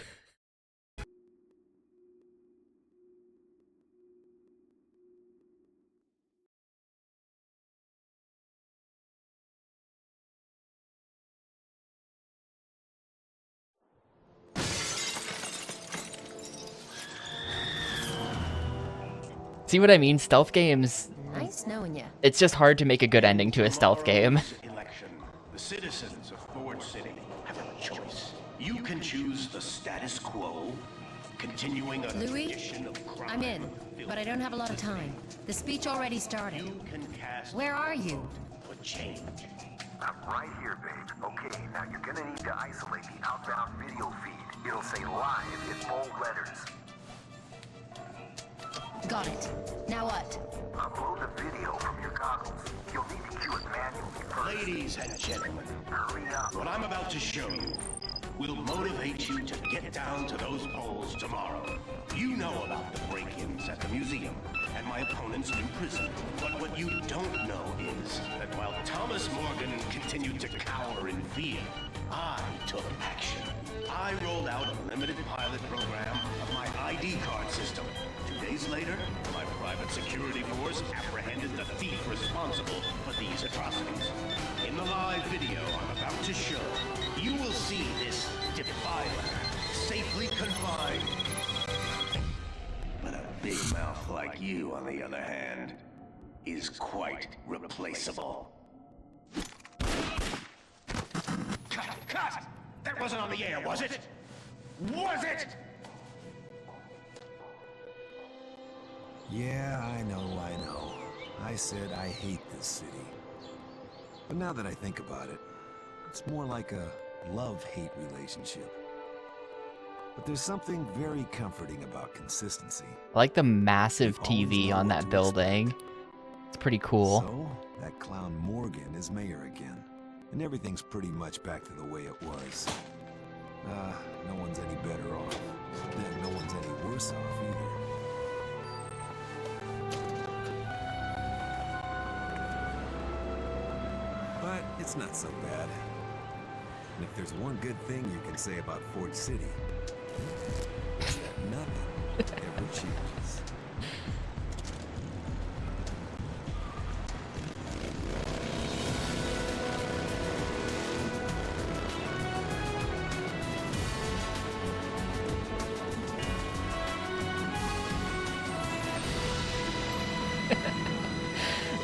Speaker 1: See what I mean? Stealth games,
Speaker 3: Nice knowing you.
Speaker 1: it's just hard to make a good ending to a stealth game.
Speaker 7: Election. The citizens of Forge City have a choice. You can choose the status quo, continuing a
Speaker 3: Louis,
Speaker 7: tradition of crime.
Speaker 3: I'm in, but I don't have a lot of time. The speech already started.
Speaker 7: You can cast
Speaker 3: Where are you?
Speaker 7: for change.
Speaker 2: I'm right here, babe. Okay, now you're gonna need to isolate the outbound video feed. It'll say live in bold letters.
Speaker 3: Got it. Now what?
Speaker 2: Upload the video from your goggles. You'll need to cue it manually first.
Speaker 7: Ladies and gentlemen,
Speaker 2: Hurry up.
Speaker 7: what I'm about to show you will motivate you to get down to those polls tomorrow. You know about the break-ins at the museum and my opponent's new prison. But what you don't know is that while Thomas Morgan continued to cower in fear, I took action. I rolled out a limited pilot program of my ID card system. 2 days later, my private security force apprehended the thief responsible for these atrocities. In the live video I'm about to show, you will see this defiler safely confined. But a big mouth like you, on the other hand, is quite replaceable. Cut! That wasn't on the air, was it? Was it?
Speaker 8: Yeah, I know. I said I hate this city. But now that I think about it, it's more like a love-hate relationship. But there's something very comforting about consistency.
Speaker 1: I like the massive
Speaker 8: We've always
Speaker 1: TV
Speaker 8: known
Speaker 1: on
Speaker 8: what
Speaker 1: that
Speaker 8: to
Speaker 1: building. It's pretty cool.
Speaker 8: So, that clown Morgan is mayor again. And everything's pretty much back to the way it was. No one's any better off. Then no one's any worse off either. But it's not so bad. And if there's one good thing you can say about Forge City, it's that nothing ever changes.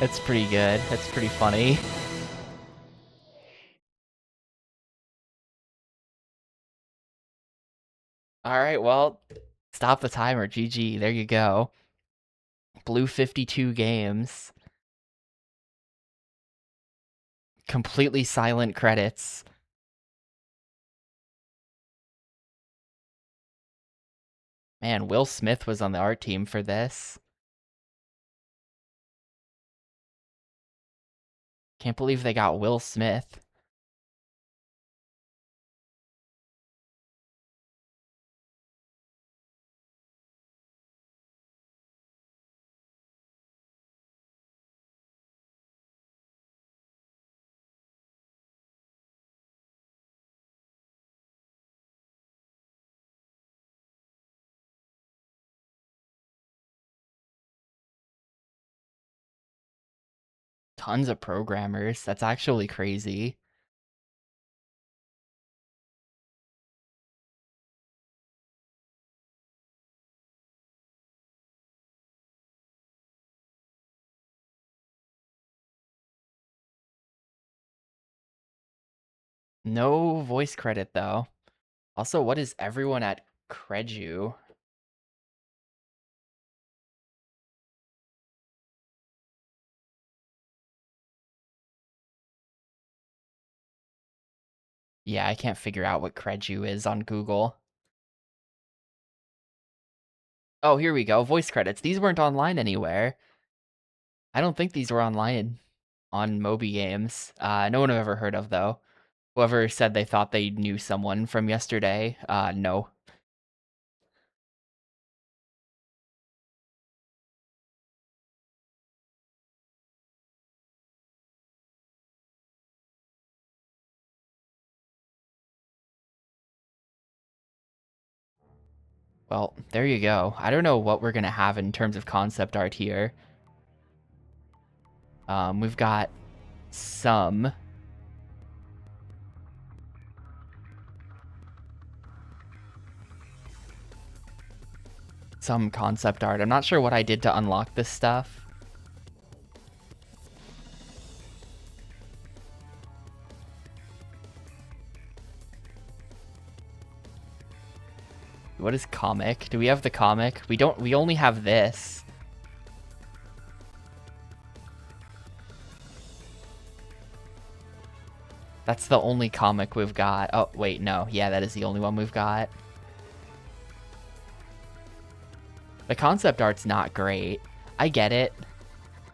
Speaker 1: That's pretty good. That's pretty funny. Alright, well, stop the timer. GG. There you go. Blue 52 games. Completely silent credits. Man, Will Smith was on the art team for this. Can't believe they got Will Smith. Tons of programmers. That's actually crazy. No voice credit, though. Also, what is everyone at Credu? Yeah, I can't figure out what Credu is on Google. Oh, here we go. Voice credits. These weren't online anywhere. I don't think these were online on Moby Games. No one I've ever heard of, though. Whoever said they thought they knew someone from yesterday, no. Well, there you go. I don't know what we're gonna have in terms of concept art here. We've got some concept art. I'm not sure what I did to unlock this stuff. What is comic? Do we have the comic? We don't. We only have this. That's the only comic we've got. Oh, wait, no. Yeah, that is the only one we've got. The concept art's not great. I get it.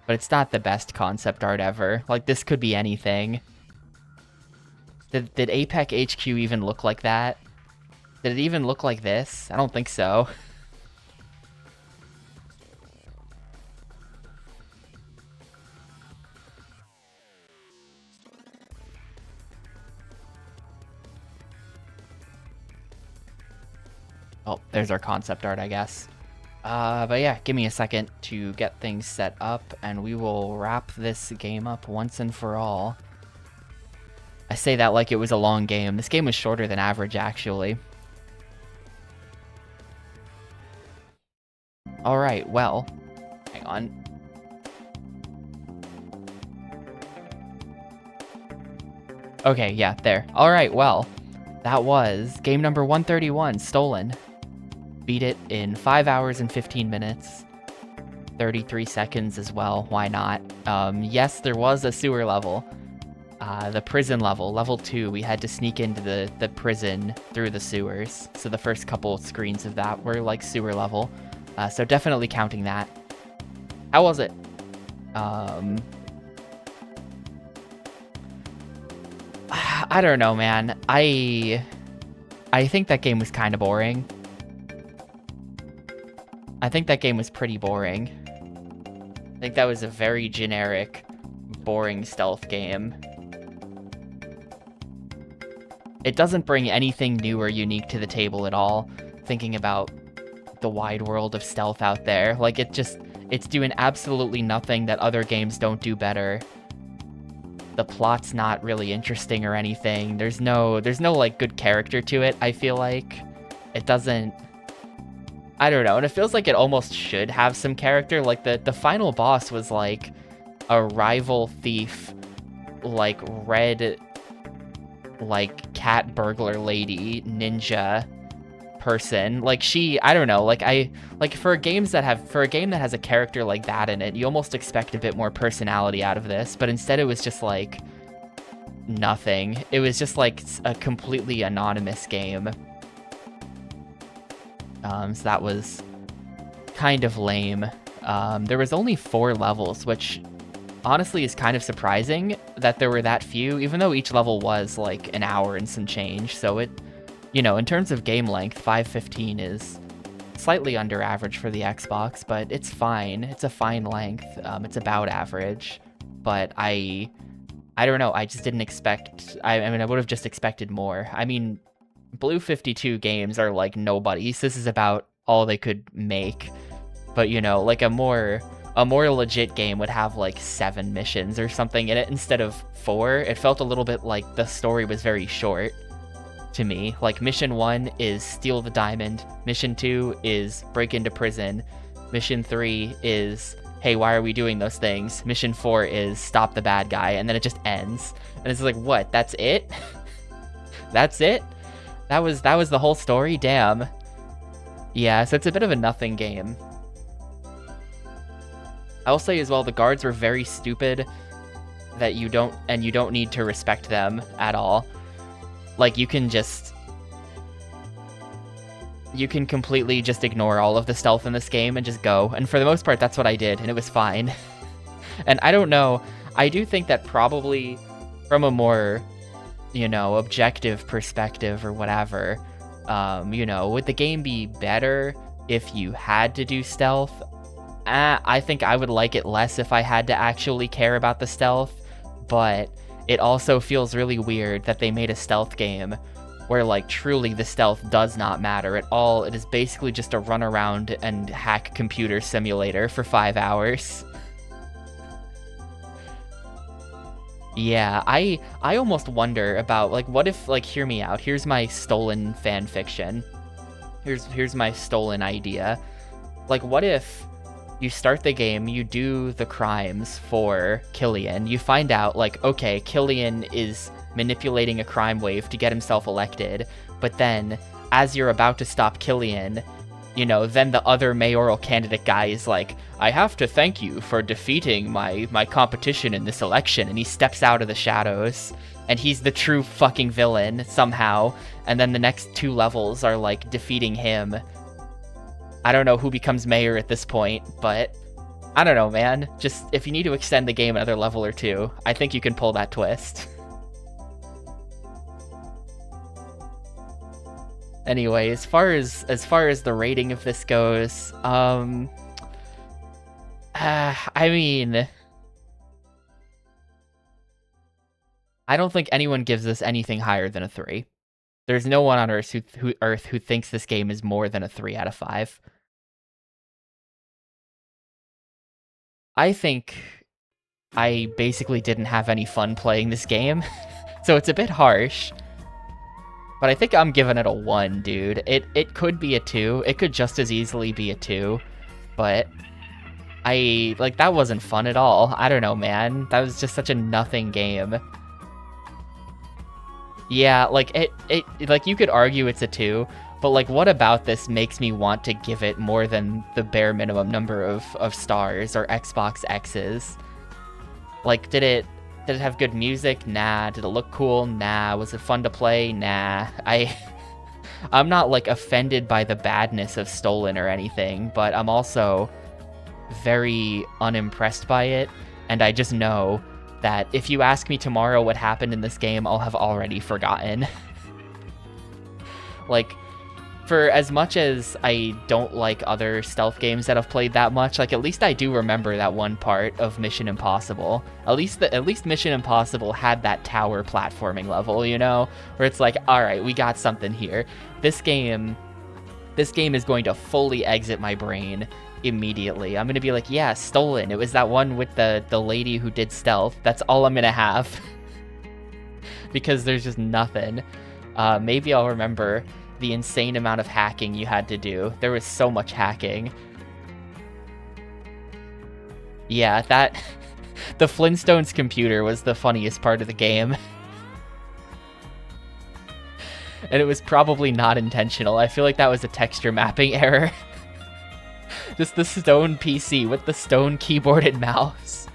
Speaker 1: But it's not the best concept art ever. Like, this could be anything. Did APEC HQ even look like that? Did it even look like this? I don't think so. Oh, there's our concept art, I guess. But yeah, give me a second to get things set up, and we will wrap this game up once and for all. I say that like it was a long game. This game was shorter than average, actually. Alright, well, hang on. Okay, yeah, there. Alright, well, that was game number 131, Stolen. Beat it in 5 hours and 15 minutes. 33 seconds as well, why not? Yes, there was a sewer level. The prison level, level 2, we had to sneak into the prison through the sewers. So the first couple screens of that were like sewer level. So definitely counting that. How was it? I don't know, man. I think that game was kind of boring. I think that game was pretty boring. I think that was a very generic, boring stealth game. It doesn't bring anything new or unique to the table at all, thinking about the wide world of stealth out there. Like, it's doing absolutely nothing that other games don't do better. The plot's not really interesting or anything. There's no like good character to it, I feel like. It doesn't, I don't know, and it feels like it almost should have some character. Like the final boss was like a rival thief, like red, like cat burglar lady ninja person. Like I don't know, for a game that has a character like that in it, you almost expect a bit more personality out of this, but instead it was just like nothing. It was just like a completely anonymous game. So that was kind of lame. There was only 4 levels, which honestly is kind of surprising that there were that few, even though each level was like an hour and some change. So it, you know, in terms of game length, 5:15 is slightly under average for the Xbox, but it's fine. It's a fine length. It's about average, but I don't know. I just didn't expect, I mean, I would have just expected more. I mean, Blue 52 games are like nobody's. This is about all they could make. But, you know, like a more legit game would have like 7 missions or something in it instead of 4. It felt a little bit like the story was very short to me. Like, mission 1 is steal the diamond. Mission 2 is break into prison. Mission 3 is, hey, why are we doing those things? Mission 4 is stop the bad guy. And then it just ends. And it's like, what? That's it? That's it? That was the whole story? Damn. Yeah, so it's a bit of a nothing game. I will say as well, the guards were very stupid that you don't need to respect them at all. Like, you can completely just ignore all of the stealth in this game and just go. And for the most part, that's what I did, and it was fine. And I don't know, I do think that probably from a more, you know, objective perspective or whatever, you know, would the game be better if you had to do stealth? I think I would like it less if I had to actually care about the stealth, but it also feels really weird that they made a stealth game where, like, truly the stealth does not matter at all. It is basically just a run around and hack computer simulator for 5 hours. Yeah, I almost wonder about, like, what if, like, hear me out. Here's my stolen fan fiction. Here's my stolen idea. Like, what if you start the game, you do the crimes for Killian, you find out, like, okay, Killian is manipulating a crime wave to get himself elected, but then, as you're about to stop Killian, you know, then the other mayoral candidate guy is like, I have to thank you for defeating my competition in this election, and he steps out of the shadows, and he's the true fucking villain somehow, and then the next 2 levels are like defeating him. I don't know who becomes mayor at this point, but I don't know, man. Just, if you need to extend the game another level or 2, I think you can pull that twist. Anyway, as far as the rating of this goes, I mean, I don't think anyone gives this anything higher than a 3. There's no one on Earth who thinks this game is more than a 3 out of 5. I think I basically didn't have any fun playing this game, so it's a bit harsh. But I think I'm giving it a 1, dude. It could be a 2. It could just as easily be a 2. But that wasn't fun at all. I don't know, man. That was just such a nothing game. Yeah, like like you could argue it's a 2, but like what about this makes me want to give it more than the bare minimum number of stars or Xbox X's? Like, did it have good music? Nah. Did it look cool? Nah. Was it fun to play? Nah. I'm not like offended by the badness of Stolen or anything, but I'm also very unimpressed by it, and I just know that if you ask me tomorrow what happened in this game, I'll have already forgotten. Like, for as much as I don't like other stealth games that I've played that much, like, at least I do remember that one part of Mission Impossible. At least Mission Impossible had that tower platforming level, you know? Where it's like, alright, we got something here. This game is going to fully exit my brain immediately. I'm gonna be like, yeah, Stolen. It was that one with the lady who did stealth. That's all I'm gonna have. Because there's just nothing. Maybe I'll remember the insane amount of hacking you had to do. There was so much hacking. Yeah, that... the Flintstones computer was the funniest part of the game. And it was probably not intentional. I feel like that was a texture mapping error. Just the stone PC with the stone keyboard and mouse.